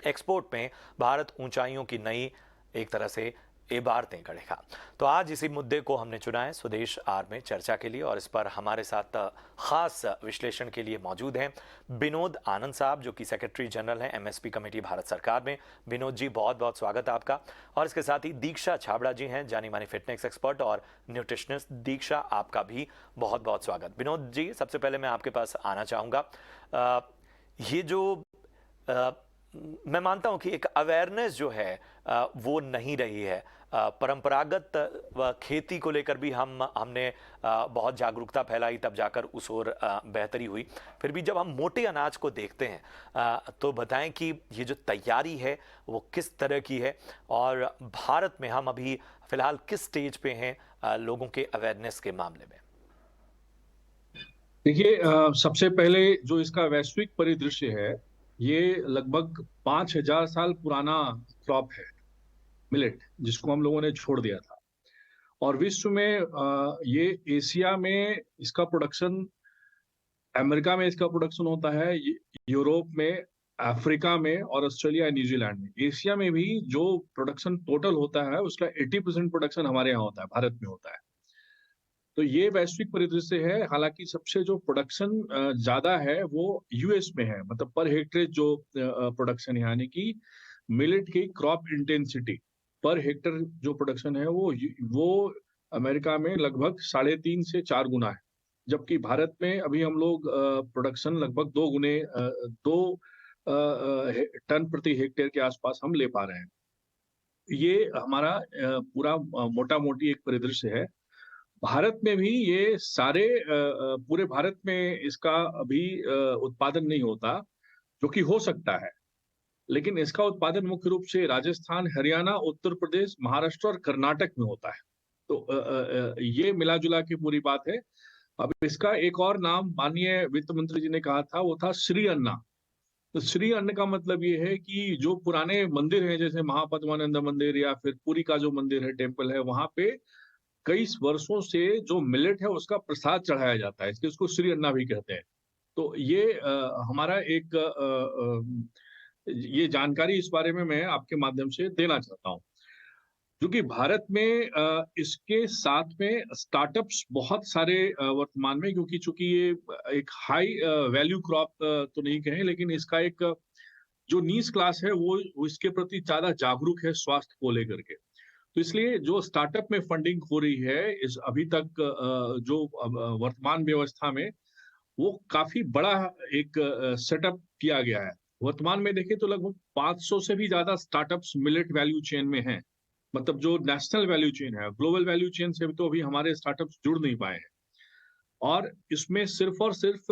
एक्सपोर्ट में भारत ऊंचाइयों की नई एक तरह से इबारतें गढ़ेगा। तो आज इसी मुद्दे को हमने चुना है स्वदेश आर में चर्चा के लिए, और इस पर हमारे साथ खास विश्लेषण के लिए मौजूद हैं विनोद आनंद साहब, जो कि सेक्रेटरी जनरल हैं MSP कमेटी भारत सरकार में। विनोद जी, बहुत बहुत स्वागत है आपका। और इसके साथ ही दीक्षा छाबड़ा जी हैं, जानी मानी फिटनेस एक्सपर्ट और न्यूट्रिशनिस्ट। दीक्षा, आपका भी बहुत बहुत स्वागत। विनोद जी, सबसे पहले मैं आपके पास आना चाहूँगा। ये जो मैं मानता हूं कि एक अवेयरनेस जो है वो नहीं रही है। परंपरागत खेती को लेकर भी हमने बहुत जागरूकता फैलाई, तब जाकर उस ओर बेहतरी हुई। फिर भी जब हम मोटे अनाज को देखते हैं तो बताएं कि ये जो तैयारी है वो किस तरह की है, और भारत में हम अभी फिलहाल किस स्टेज पे हैं लोगों के अवेयरनेस के मामले में? देखिए, सबसे पहले जो इसका वैश्विक परिदृश्य है, ये लगभग 5000 साल पुराना क्रॉप है मिलेट, जिसको हम लोगों ने छोड़ दिया था। और विश्व में ये एशिया में इसका प्रोडक्शन, अमेरिका में इसका प्रोडक्शन होता है, यूरोप में, अफ्रीका में और ऑस्ट्रेलिया, न्यूजीलैंड में। एशिया में भी जो प्रोडक्शन टोटल होता है उसका 80% प्रोडक्शन हमारे यहाँ होता है, भारत में होता है। तो ये वैश्विक परिदृश्य है। हालांकि सबसे जो प्रोडक्शन ज्यादा है वो यूएस में है, मतलब पर हेक्टेयर जो प्रोडक्शन, यानी कि मिलेट की क्रॉप इंटेंसिटी पर हेक्टेयर जो प्रोडक्शन है वो अमेरिका में लगभग 3.5 से 4 गुना है, जबकि भारत में अभी हम लोग प्रोडक्शन लगभग 2 टन प्रति हेक्टेयर के आसपास हम ले पा रहे हैं। ये हमारा पूरा मोटा मोटी एक परिदृश्य है। भारत में भी ये सारे पूरे भारत में इसका अभी उत्पादन नहीं होता, जो कि हो सकता है, लेकिन इसका उत्पादन मुख्य रूप से राजस्थान, हरियाणा, उत्तर प्रदेश, महाराष्ट्र और कर्नाटक में होता है। तो ये मिला जुला की पूरी बात है। अब इसका एक और नाम माननीय वित्त मंत्री जी ने कहा था, वो था श्री अन्ना। तो श्री अन्न का मतलब ये है कि जो पुराने मंदिर हैं, जैसे महापद्मानंद मंदिर या फिर पुरी का जो मंदिर है, टेम्पल है, वहां पे कई वर्षों से जो मिलेट है उसका प्रसाद चढ़ाया जाता है, इसलिए उसको श्री अन्ना भी कहते हैं। तो ये हमारा एक ये जानकारी इस बारे में मैं आपके माध्यम से देना चाहता हूँ, क्योंकि भारत में इसके साथ में स्टार्टअप्स बहुत सारे वर्तमान में, क्योंकि चूंकि ये एक हाई वैल्यू क्रॉप तो नहीं कहें, लेकिन इसका एक जो नीच क्लास है वो इसके प्रति ज्यादा जागरूक है स्वास्थ्य को लेकर के। तो इसलिए जो स्टार्टअप में फंडिंग हो रही है इस अभी तक जो वर्तमान व्यवस्था में, वो काफी बड़ा एक सेटअप किया गया है। वर्तमान में देखें तो लगभग 500 से भी ज्यादा स्टार्टअप्स मिलेट वैल्यू चेन में हैं, मतलब जो नेशनल वैल्यू चेन है। ग्लोबल वैल्यू चेन से तो अभी हमारे स्टार्टअप्स जुड़ नहीं पाए हैं। और इसमें सिर्फ और सिर्फ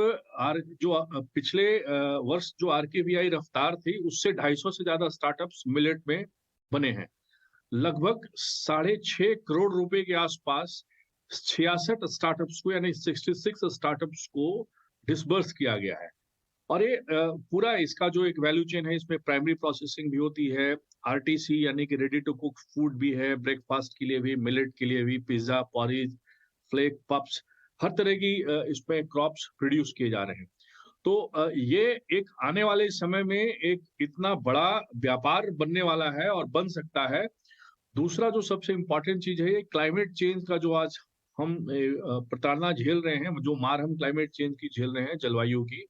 पिछले वर्ष जो आरकेवीआई रफ्तार थी उससे 250 से ज्यादा स्टार्टअप्स मिलेट में बने हैं। लगभग 6.5 करोड़ रुपए के आसपास 66 स्टार्टअप्स को यानी 66 स्टार्टअप्स को डिसबर्स किया गया है। और ये पूरा इसका जो एक वैल्यू चेन है, इसमें प्राइमरी प्रोसेसिंग भी होती है, आरटीसी यानी कि रेडी टू कुक फूड भी है, ब्रेकफास्ट के लिए भी, मिलेट के लिए भी, पिज्जा, पॉरीज, फ्लेक, पप्स, हर तरह की इसमें क्रॉप्स प्रोड्यूस किए जा रहे हैं। तो ये एक आने वाले समय में एक इतना बड़ा व्यापार बनने वाला है और बन सकता है। दूसरा जो सबसे इम्पोर्टेंट चीज है, ये क्लाइमेट चेंज का जो आज हम प्रताड़ना झेल रहे हैं, जो मार हम क्लाइमेट चेंज की झेल रहे हैं, जलवायु की,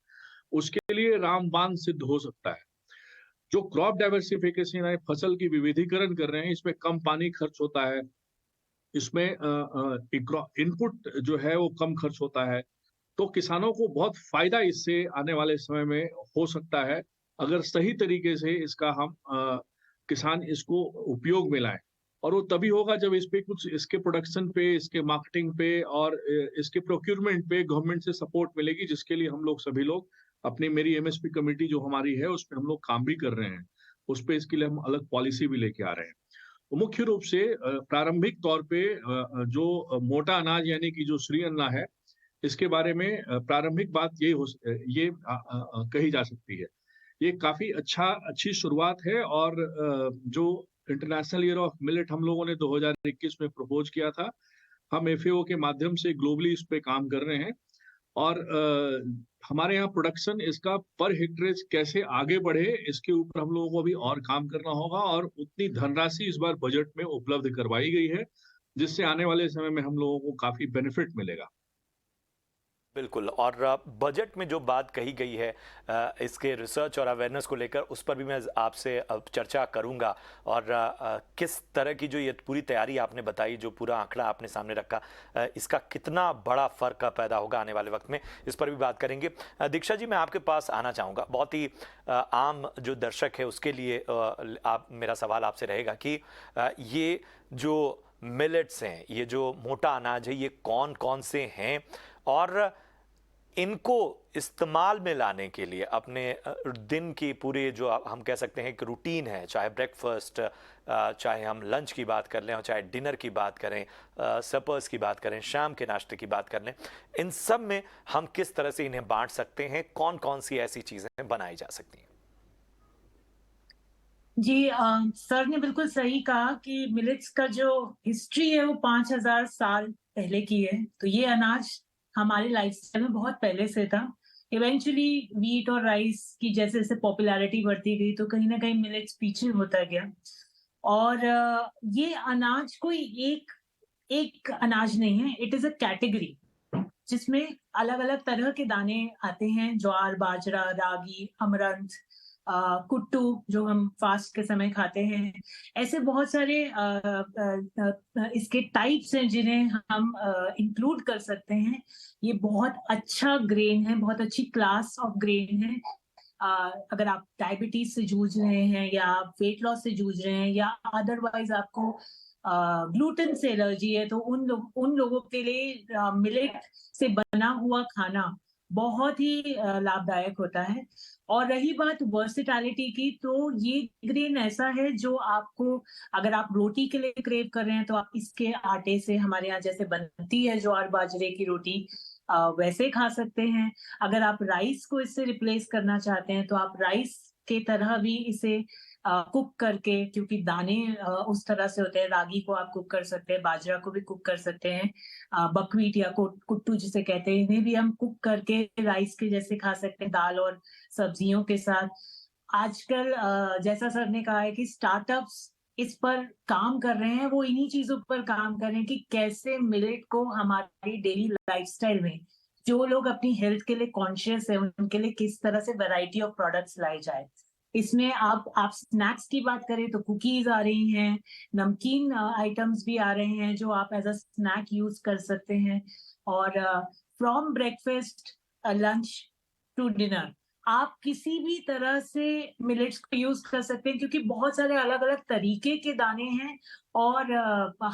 उसके लिए रामबाण सिद्ध हो सकता है। जो क्रॉप डाइवर्सिफिकेशन है, फसल की विविधीकरण कर रहे हैं, इसमें कम पानी खर्च होता है, इसमें इनपुट जो है वो कम खर्च होता है, तो किसानों को बहुत फायदा इससे आने वाले समय में हो सकता है, अगर सही तरीके से इसका हम किसान इसको उपयोग में लाएं। और वो तभी होगा जब इस पे कुछ इसके प्रोडक्शन पे, इसके मार्केटिंग पे और इसके प्रोक्यूरमेंट पे गवर्नमेंट से सपोर्ट मिलेगी, जिसके लिए हम लोग सभी लोग अपनी मेरी एमएसपी कमेटी जो हमारी है उस पर हम लोग काम भी कर रहे हैं, उस पे इसके लिए हम अलग पॉलिसी भी लेके आ रहे हैं। तो मुख्य रूप से प्रारंभिक तौर पे जो मोटा अनाज यानी कि जो श्री अन्ना है, इसके बारे में प्रारंभिक बात ये कही जा सकती है। ये काफी अच्छी शुरुआत है और जो इंटरनेशनल ईयर ऑफ मिलेट हम लोगों ने 2021 में प्रपोज किया था, हम एफएओ के माध्यम से ग्लोबली इस पे काम कर रहे हैं और हमारे यहाँ प्रोडक्शन इसका पर हेक्टेज कैसे आगे बढ़े, इसके ऊपर हम लोगों को भी और काम करना होगा और उतनी धनराशि इस बार बजट में उपलब्ध करवाई गई है, जिससे आने वाले समय में हम लोगों को काफी बेनिफिट मिलेगा। बिल्कुल, और बजट में जो बात कही गई है इसके रिसर्च और अवेयरनेस को लेकर, उस पर भी मैं आपसे अब चर्चा करूंगा। और किस तरह की जो ये पूरी तैयारी आपने बताई, जो पूरा आंकड़ा आपने सामने रखा, इसका कितना बड़ा फर्क पैदा होगा आने वाले वक्त में, इस पर भी बात करेंगे। दीक्षा जी, मैं आपके पास आना चाहूँगा। बहुत ही आम जो दर्शक है उसके लिए मेरा सवाल आपसे रहेगा कि ये जो मिलेट्स हैं, ये जो मोटा अनाज है, ये कौन कौन से हैं और इनको इस्तेमाल में लाने के लिए अपने दिन की पूरे जो हम कह सकते हैं कि रूटीन है, चाहे ब्रेकफास्ट, चाहे हम लंच की बात कर लें और चाहे डिनर की बात करें, सपर्स की बात करें, शाम के नाश्ते की बात कर लें, इन सब में हम किस तरह से इन्हें बांट सकते हैं, कौन कौन सी ऐसी चीजें बनाई जा सकती हैं? जी, सर ने बिल्कुल सही कहा कि मिलेट्स का जो हिस्ट्री है वो 5000 साल पहले की है। तो ये अनाज हमारे लाइफस्टाइल में बहुत पहले से था। इवेंचुअली वीट और राइस की जैसे जैसे पॉपुलैरिटी बढ़ती गई तो कहीं ना कहीं मिलेट्स पीछे होता गया। और ये अनाज कोई एक अनाज नहीं है, इट इज अ कैटेगरी जिसमें अलग अलग तरह के दाने आते हैं, ज्वार, बाजरा, रागी, अमरंथ, कुट्टू जो हम फास्ट के समय खाते हैं। ऐसे बहुत सारे इसके टाइप्स हैं जिन्हें हम इंक्लूड कर सकते हैं। ये बहुत अच्छा ग्रेन है, बहुत अच्छी क्लास ऑफ ग्रेन है। अगर आप डायबिटीज से जूझ रहे हैं या आप वेट लॉस से जूझ रहे हैं या अदरवाइज आपको ग्लूटेन से एलर्जी है, तो उन लोगों के लिए मिलेट से बना हुआ खाना बहुत ही लाभदायक होता है। और रही बात वर्सिटैलिटी की, तो ये ग्रेन ऐसा है जो आपको, अगर आप रोटी के लिए क्रेव कर रहे हैं तो आप इसके आटे से, हमारे यहाँ जैसे बनती है ज्वार बाजरे की रोटी, वैसे खा सकते हैं। अगर आप राइस को इससे रिप्लेस करना चाहते हैं तो आप राइस के तरह भी इसे कुक करके, क्योंकि दाने उस तरह से होते हैं, रागी को आप कुक कर सकते हैं, बाजरा को भी कुक कर सकते हैं, बकवीट या कुट्टू जिसे कहते हैं, इन्हें भी हम कुक करके राइस के जैसे खा सकते हैं, दाल और सब्जियों के साथ। आजकल जैसा सर ने कहा है कि स्टार्टअप्स इस पर काम कर रहे हैं, वो इन्हीं चीजों पर काम कर रहे हैं कि कैसे मिलेट को हमारी डेली लाइफस्टाइल में, जो लोग अपनी हेल्थ के लिए कॉन्शियस है, उनके लिए किस तरह से वैरायटी ऑफ प्रोडक्ट्स लाई जाए। इसमें आप स्नैक्स की बात करें तो कुकीज आ रही हैं, नमकीन आइटम्स भी आ रहे हैं जो आप एज अ स्नैक यूज कर सकते हैं। और from breakfast, lunch to dinner, आप किसी भी तरह से मिलेट्स को यूज कर सकते हैं, क्योंकि बहुत सारे अलग अलग तरीके के दाने हैं और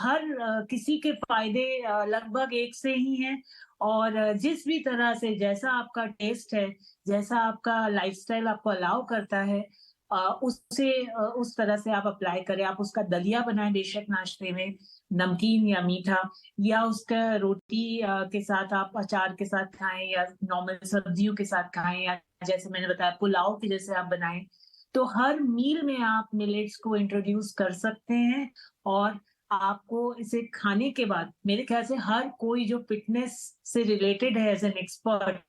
हर किसी के फायदे लगभग एक से ही हैं। और जिस भी तरह से जैसा आपका टेस्ट है, जैसा आपका लाइफस्टाइल आपको अलाउ करता है, उस तरह से आप अप्लाई करें। आप उसका दलिया बनाएं बेशक नाश्ते में, नमकीन या मीठा, या उसका रोटी के साथ आप अचार के साथ खाएं, या नॉर्मल सब्जियों के साथ खाएं, या जैसे मैंने बताया पुलाव के जैसे आप बनाएं। तो हर मील में आप मिलेट्स को इंट्रोड्यूस कर सकते हैं। और आपको इसे खाने के बाद मेरे ख्याल से हर कोई जो फिटनेस से रिलेटेड है एज एन एक्सपर्ट,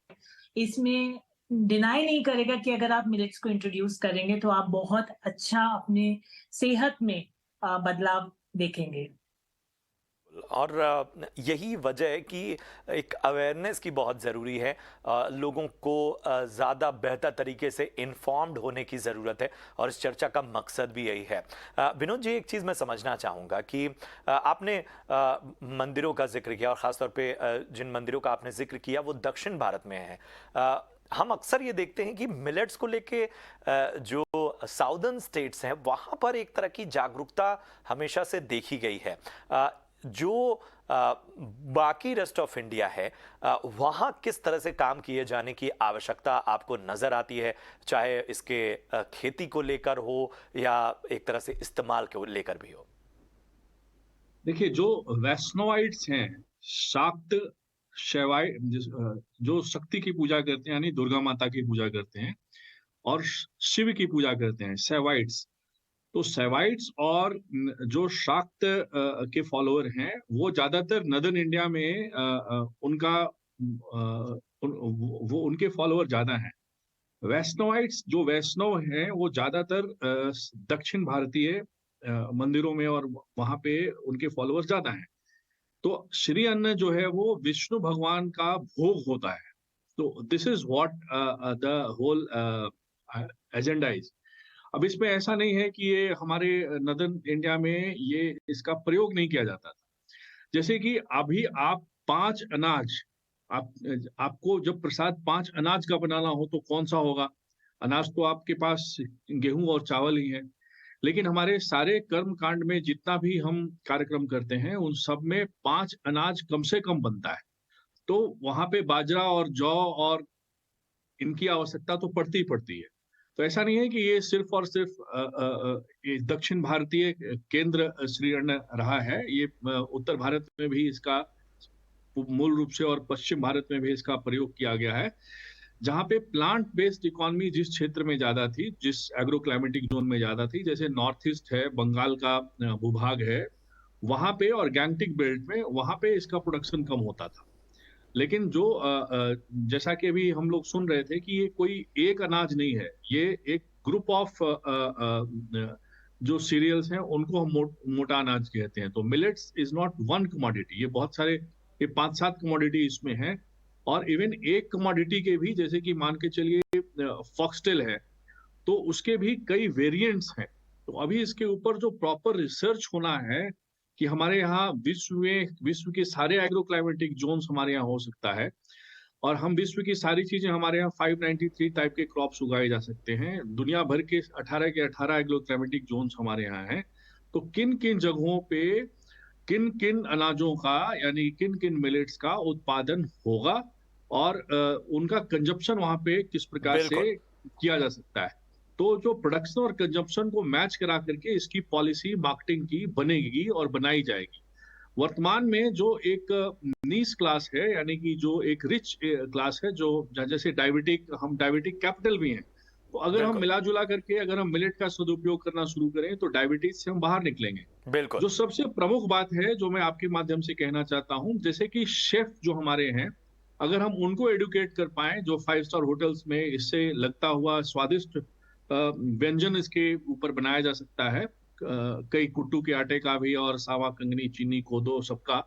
इसमें डिनाई नहीं करेगा कि अगर आप मिलेट्स को इंट्रोड्यूस करेंगे तो आप बहुत अच्छा अपने सेहत में बदलाव देखेंगे। और यही वजह है कि एक अवेयरनेस की बहुत ज़रूरी है। लोगों को ज़्यादा बेहतर तरीके से इन्फॉर्म्ड होने की ज़रूरत है और इस चर्चा का मकसद भी यही है। विनोद जी, एक चीज़ मैं समझना चाहूँगा कि आपने मंदिरों का जिक्र किया और ख़ासतौर पे जिन मंदिरों का आपने जिक्र किया वो दक्षिण भारत में है। हम अक्सर ये देखते हैं कि मिलेट्स को लेके जो साउदर्न स्टेट्स हैं वहाँ पर एक तरह की जागरूकता हमेशा से देखी गई है। जो बाकी रेस्ट ऑफ इंडिया है वहाँ किस तरह से काम किए जाने की आवश्यकता आपको नजर आती है, चाहे इसके खेती को लेकर हो या एक तरह से इस्तेमाल को लेकर भी हो? देखिए, जो वैष्णवाइट्स हैं, शाक्त शैवाइट, जो शक्ति की पूजा करते हैं यानी दुर्गा माता की पूजा करते हैं और शिव की पूजा करते हैं, शैवाइट्स। तो सेवाइट्स और जो शाक्त के फॉलोअर हैं वो ज्यादातर नदर्न इंडिया में वो उनके फॉलोअर ज्यादा हैं। वैष्णवाइट्स जो वैष्णव हैं वो ज्यादातर दक्षिण भारतीय मंदिरों में और वहां पे उनके फॉलोअर्स ज्यादा हैं। तो श्री अन्न जो है वो विष्णु भगवान का भोग होता है। तो this is what the whole agenda is. अब इसमें ऐसा नहीं है कि ये हमारे नदर्न इंडिया में ये इसका प्रयोग नहीं किया जाता था। जैसे कि अभी आप 5 अनाज, आपको जब प्रसाद 5 अनाज का बनाना हो तो कौन सा होगा? अनाज तो आपके पास गेहूं और चावल ही है। लेकिन हमारे सारे कर्म कांड में जितना भी हम कार्यक्रम करते हैं उन सब में 5 अनाज कम से कम बनता है। तो वहां पे बाजरा और जौ और इनकी आवश्यकता तो पड़ती ही पड़ती है। तो ऐसा नहीं है कि ये सिर्फ और सिर्फ दक्षिण भारतीय केंद्र श्री अन्न रहा है। ये उत्तर भारत में भी इसका मूल रूप से और पश्चिम भारत में भी इसका प्रयोग किया गया है। जहाँ पे प्लांट बेस्ड इकोनॉमी जिस क्षेत्र में ज्यादा थी, जिस एग्रो क्लाइमेटिक जोन में ज्यादा थी, जैसे नॉर्थ ईस्ट है, बंगाल का भूभाग है, वहां पे और गैंगटिक बेल्ट में, वहां पे इसका प्रोडक्शन कम होता था। लेकिन जो जैसा कि अभी हम लोग सुन रहे थे कि ये कोई एक अनाज नहीं है, ये एक ग्रुप ऑफ जो सीरियल्स हैं उनको हम मोटा अनाज कहते हैं। तो millets is not one commodity, ये बहुत सारे, ये 5-7 कमोडिटी इसमें हैं। और इवन एक कमोडिटी के भी, जैसे कि मान के चलिए फॉक्सटेल है, तो उसके भी कई वेरिएंट्स हैं। तो अभी इसके ऊपर जो प्रॉपर रिसर्च होना है कि हमारे यहाँ विश्व के सारे एग्रो क्लाइमेटिक जोन्स हमारे यहाँ हो सकता है और हम विश्व की सारी चीजें हमारे यहाँ 593 टाइप के क्रॉप्स उगाए जा सकते हैं। दुनिया भर के 18 के 18 एग्रो क्लाइमेटिक जोन्स हमारे यहाँ हैं। तो किन किन जगहों पे किन किन अनाजों का यानी किन किन मिलेट्स का उत्पादन होगा और उनका कंजप्शन वहां पे किस प्रकार से किया जा सकता है। तो जो प्रोडक्शन और कंजप्शन को मैच करा करके इसकी पॉलिसी मार्केटिंग की बनेगी और बनाई जाएगी। वर्तमान में जो एक नीस क्लास है, यानी कि जो एक रिच क्लास है, जो जैसे हम डायबिटिक कैपिटल भी हैं, तो अगर हम मिला जुला करके अगर हम मिलेट का सदुपयोग करना शुरू करें तो डायबिटीज से हम बाहर निकलेंगे। बिल्कुल। जो सबसे प्रमुख बात है जो मैं आपके माध्यम से कहना चाहता हूं, जैसे कि शेफ जो हमारे हैं, अगर हम उनको एडुकेट कर पाए, जो 5 स्टार होटल्स में इससे लगता हुआ स्वादिष्ट व्यंजन इसके ऊपर बनाया जा सकता है, कई कुट्टू के आटे का भी और सावा, कंगनी, चीनी, कोदो सबका।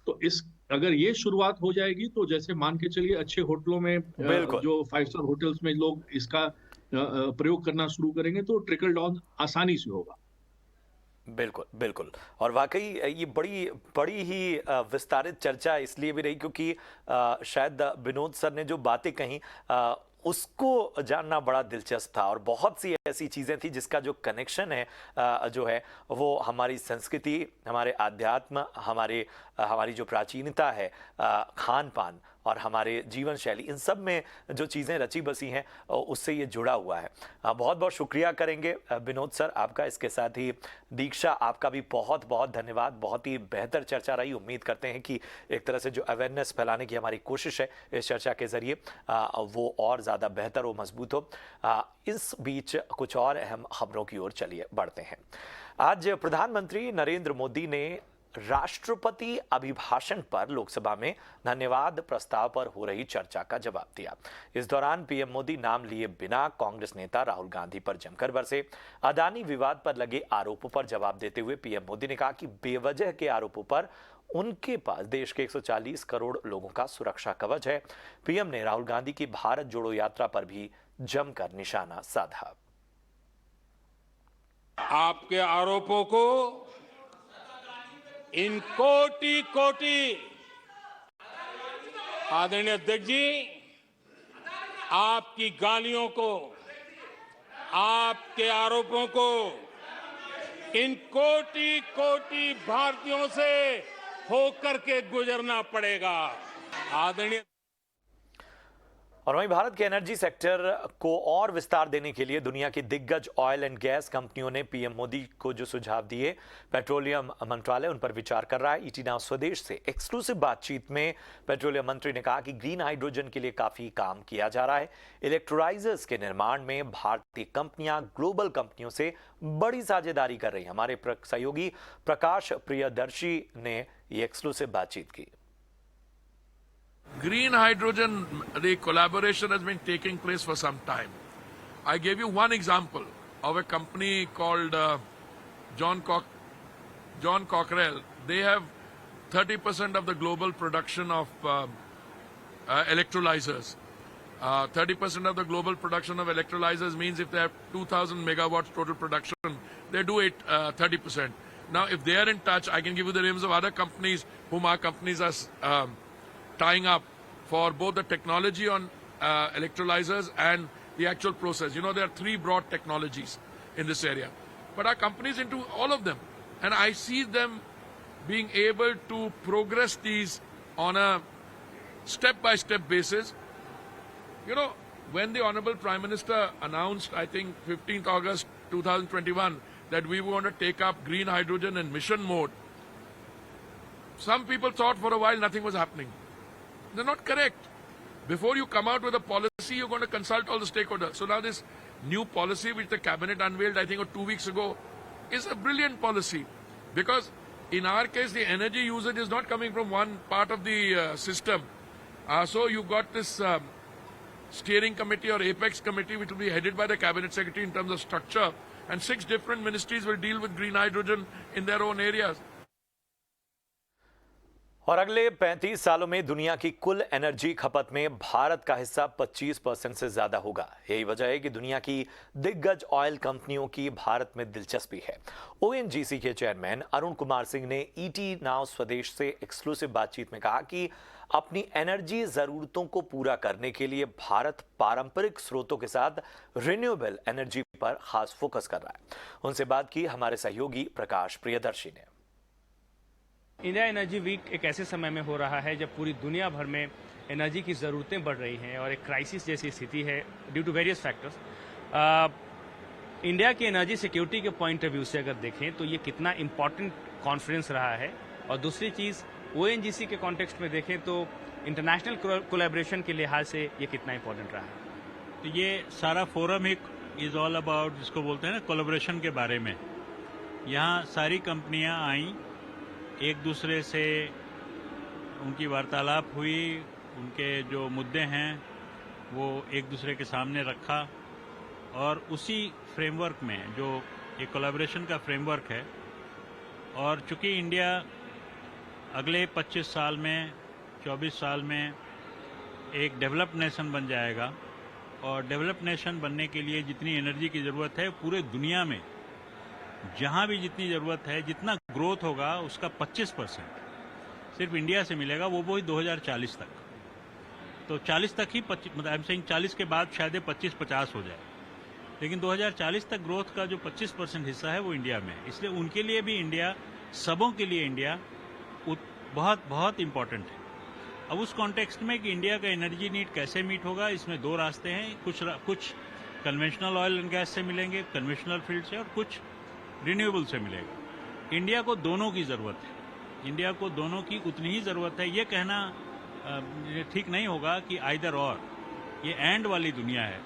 तो इस अगर ये शुरुआत हो जाएगी तो जैसे मान के चलिए अच्छे होटलों में जो 5 स्टार होटल्स में लोग इसका प्रयोग करना शुरू करेंगे तो ट्रिकल डाउन आसानी से होगा। बिल्कुल बिल्कुल। और वाकई ये बड़ी ही विस्तारित चर्चा इसलिए भी रही क्योंकि शायद विनोद सर ने जो बातें कही उसको जानना बड़ा दिलचस्प था। और बहुत सी ऐसी चीज़ें थी जिसका जो कनेक्शन है जो है वो हमारी संस्कृति, हमारे आध्यात्म, हमारी जो प्राचीनता है, खान पान और हमारे जीवन शैली, इन सब में जो चीज़ें रची बसी हैं उससे ये जुड़ा हुआ है। बहुत बहुत शुक्रिया करेंगे विनोद सर आपका। इसके साथ ही दीक्षा, आपका भी बहुत बहुत धन्यवाद। बहुत ही बेहतर चर्चा रही। उम्मीद करते हैं कि एक तरह से जो अवेयरनेस फैलाने की हमारी कोशिश है इस चर्चा के जरिए वो और ज़्यादा बेहतर हो, मजबूत हो। इस बीच कुछ और अहम खबरों की ओर चलिए बढ़ते हैं। आज प्रधानमंत्री नरेंद्र मोदी ने राष्ट्रपति अभिभाषण पर लोकसभा में धन्यवाद प्रस्ताव पर हो रही चर्चा का जवाब दिया। इस दौरान पीएम मोदी नाम लिए बिना कांग्रेस नेता राहुल गांधी पर जमकर बरसे। अदानी विवाद पर लगे आरोपों पर जवाब देते हुए पीएम मोदी ने कहा कि बेवजह के आरोपों पर उनके पास देश के 140 करोड़ लोगों का सुरक्षा कवच है। पीएम ने राहुल गांधी की भारत जोड़ो यात्रा पर भी जमकर निशाना साधा। आपके आरोपों को इन कोटि कोटि आदरणीय अध्यक्ष जी, आपकी गालियों को, आपके आरोपों को इन कोटि कोटि भारतीयों से होकर के गुजरना पड़ेगा। आदरणीय और वहीं भारत के एनर्जी सेक्टर को और विस्तार देने के लिए दुनिया की दिग्गज ऑयल एंड गैस कंपनियों ने पीएम मोदी को जो सुझाव दिए, पेट्रोलियम मंत्रालय उन पर विचार कर रहा है। ईटी नाउ स्वदेश से एक्सक्लूसिव बातचीत में पेट्रोलियम मंत्री ने कहा कि ग्रीन हाइड्रोजन के लिए काफी काम किया जा रहा है। इलेक्ट्रोलाइजर्स के निर्माण में भारतीय कंपनियां ग्लोबल कंपनियों से बड़ी साझेदारी कर रही हैं। हमारे सहयोगी प्रकाश प्रियदर्शी ने ये एक्सक्लूसिव बातचीत की। Green hydrogen, the collaboration has been taking place for some time. I gave you one example of a company called John Cockerell. They have 30% of the global production of electrolyzers. 30% of the global production of electrolyzers means if they have 2,000 megawatts total production, they do it 30%. Now, if they are in touch, I can give you the names of other companies whom our companies are tying up for both the technology on electrolyzers and the actual process. You know, there are three broad technologies in this area. But our companies into all of them. And I see them being able to progress these on a step-by-step basis. You know, when the Honorable Prime Minister announced, I think 15th August 2021, that we were going to take up green hydrogen in mission mode, some people thought for a while nothing was happening. They're not correct. Before you come out with a policy, you're going to consult all the stakeholders. So now this new policy which the cabinet unveiled, I think, 2 weeks ago, is a brilliant policy. Because in our case, the energy usage is not coming from one part of the system. So you've got this steering committee or apex committee which will be headed by the cabinet secretary in terms of structure. And 6 different ministries will deal with green hydrogen in their own areas. और अगले 35 सालों में दुनिया की कुल energy खपत में भारत का हिस्सा 25% से ज्यादा होगा। यही वजह है कि दुनिया की दिग्गज ऑयल कंपनियों की भारत में दिलचस्पी है। ओएनजीसी के चेयरमैन अरुण कुमार सिंह ने ईटी नाउ स्वदेश से एक्सक्लूसिव बातचीत में कहा कि अपनी एनर्जी जरूरतों को पूरा करने के लिए भारत पारंपरिक स्रोतों के साथ रिन्यूएबल एनर्जी पर खास फोकस कर रहा है। उनसे बात की हमारे सहयोगी प्रकाश प्रियदर्शी ने। इंडिया एनर्जी वीक एक ऐसे समय में हो रहा है जब पूरी दुनिया भर में एनर्जी की ज़रूरतें बढ़ रही हैं और एक क्राइसिस जैसी स्थिति है due to various factors. India की एनर्जी सिक्योरिटी के पॉइंट ऑफ व्यू से अगर देखें तो ये कितना इम्पॉर्टेंट कॉन्फ्रेंस रहा है। और दूसरी चीज़ ओएनजीसी के कॉन्टेक्स्ट में देखें तो इंटरनेशनल कोलैबोरेशन के लिहाज से ये कितना इम्पोर्टेंट रहा है। तो ये सारा फोरम एक इज़ ऑल अबाउट जिसको बोलते हैं ना कोलैबोरेशन के बारे में। यहाँ सारी कंपनियाँ आईं, एक दूसरे से उनकी वार्तालाप हुई, उनके जो मुद्दे हैं वो एक दूसरे के सामने रखा और उसी फ्रेमवर्क में जो एक कोलैबोरेशन का फ्रेमवर्क है। और चूंकि इंडिया अगले 25 साल में 24 साल में एक डेवलप्ड नेशन बन जाएगा और डेवलप्ड नेशन बनने के लिए जितनी एनर्जी की ज़रूरत है पूरे दुनिया में जहाँ भी जितनी ज़रूरत है, जितना ग्रोथ होगा उसका 25% सिर्फ इंडिया से मिलेगा, वो भी 2040 तक। तो 40 तक ही मतलब आई एम सेइंग 40 के बाद शायद 25-50 हो जाए, लेकिन 2040 तक ग्रोथ का जो 25% हिस्सा है वो इंडिया में है। इसलिए उनके लिए भी इंडिया, सबों के लिए इंडिया बहुत बहुत इम्पोर्टेंट है। अब उस कॉन्टेक्स्ट में कि इंडिया का एनर्जी नीड कैसे मीट होगा, इसमें दो रास्ते हैं। कुछ कन्वेंशनल ऑयल एंड गैस से मिलेंगे, कन्वेंशनल फील्ड से, और कुछ रिन्यूएबल से मिलेगा। इंडिया को दोनों की ज़रूरत है, इंडिया को दोनों की उतनी ही ज़रूरत है। ये कहना ठीक नहीं होगा कि आइदर और, ये एंड वाली दुनिया है।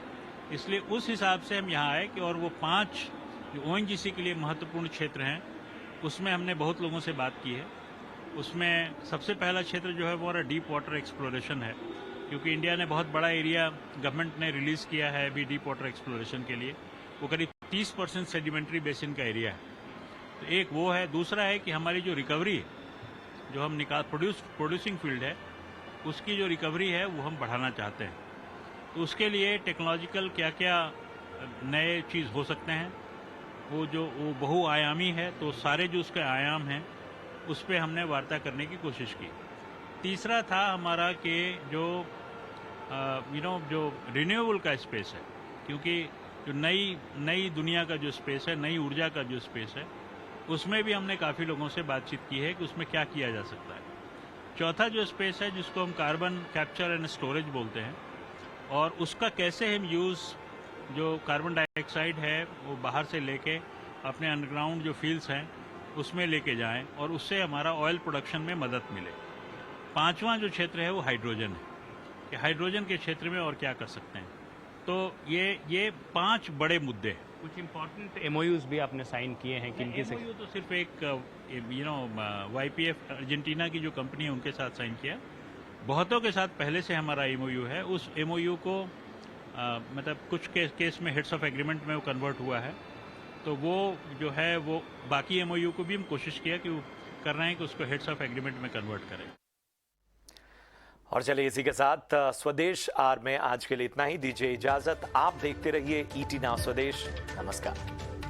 इसलिए उस हिसाब से हम यहाँ आए कि और वो 5 जो ओएनजीसी के लिए महत्वपूर्ण क्षेत्र हैं, उसमें हमने बहुत लोगों से बात की है। उसमें सबसे पहला क्षेत्र जो है वो डीप वाटर एक्सप्लोरेशन है, क्योंकि इंडिया ने बहुत बड़ा एरिया गवर्नमेंट ने रिलीज़ किया है अभी डीप वाटर एक्सप्लोरेशन के लिए। वो करीब 30% सेडिमेंट्री बेसिन का एरिया है। तो एक वो है। दूसरा है कि हमारी जो रिकवरी है, जो हम प्रोड्यूसिंग फील्ड है, उसकी जो रिकवरी है वो हम बढ़ाना चाहते हैं। तो उसके लिए टेक्नोलॉजिकल क्या क्या नए चीज़ हो सकते हैं, वो बहुआयामी है, तो सारे जो उसके आयाम हैं उस पर हमने वार्ता करने की कोशिश की। तीसरा था हमारा कि जो जो रिन्यूएबल का स्पेस है, क्योंकि जो नई दुनिया का जो स्पेस है, नई ऊर्जा का जो स्पेस है, उसमें भी हमने काफ़ी लोगों से बातचीत की है कि उसमें क्या किया जा सकता है। चौथा जो स्पेस है, जिसको हम कार्बन कैप्चर एंड स्टोरेज बोलते हैं, और उसका कैसे हम यूज़, जो कार्बन डाइऑक्साइड है वो बाहर से लेके अपने अंडरग्राउंड जो फील्ड्स हैं उसमें लेके जाएं और उससे हमारा ऑयल प्रोडक्शन में मदद मिले। पांचवा जो क्षेत्र है वो हाइड्रोजन है, कि हाइड्रोजन के क्षेत्र में और क्या कर सकते हैं। तो ये 5 बड़े मुद्दे हैं। कुछ इम्पोर्टेंट एमओयूज भी आपने साइन किए हैं किनके से? एमओयू तो सिर्फ एक YPF अर्जेंटीना की जो कंपनी है उनके साथ साइन किया। बहुतों के साथ पहले से हमारा एमओयू है। उस एमओयू को मतलब कुछ केस में हेड्स ऑफ एग्रीमेंट में वो कन्वर्ट हुआ है, तो वो जो है वो बाकी एमओयू को भी हम कोशिश किया कि वो कर रहे हैं कि उसको हेड्स ऑफ एग्रीमेंट में कन्वर्ट करें। और चलिए इसी के साथ स्वदेश आर में आज के लिए इतना ही। दीजिए इजाजत, आप देखते रहिए ET नाउ स्वदेश। नमस्कार।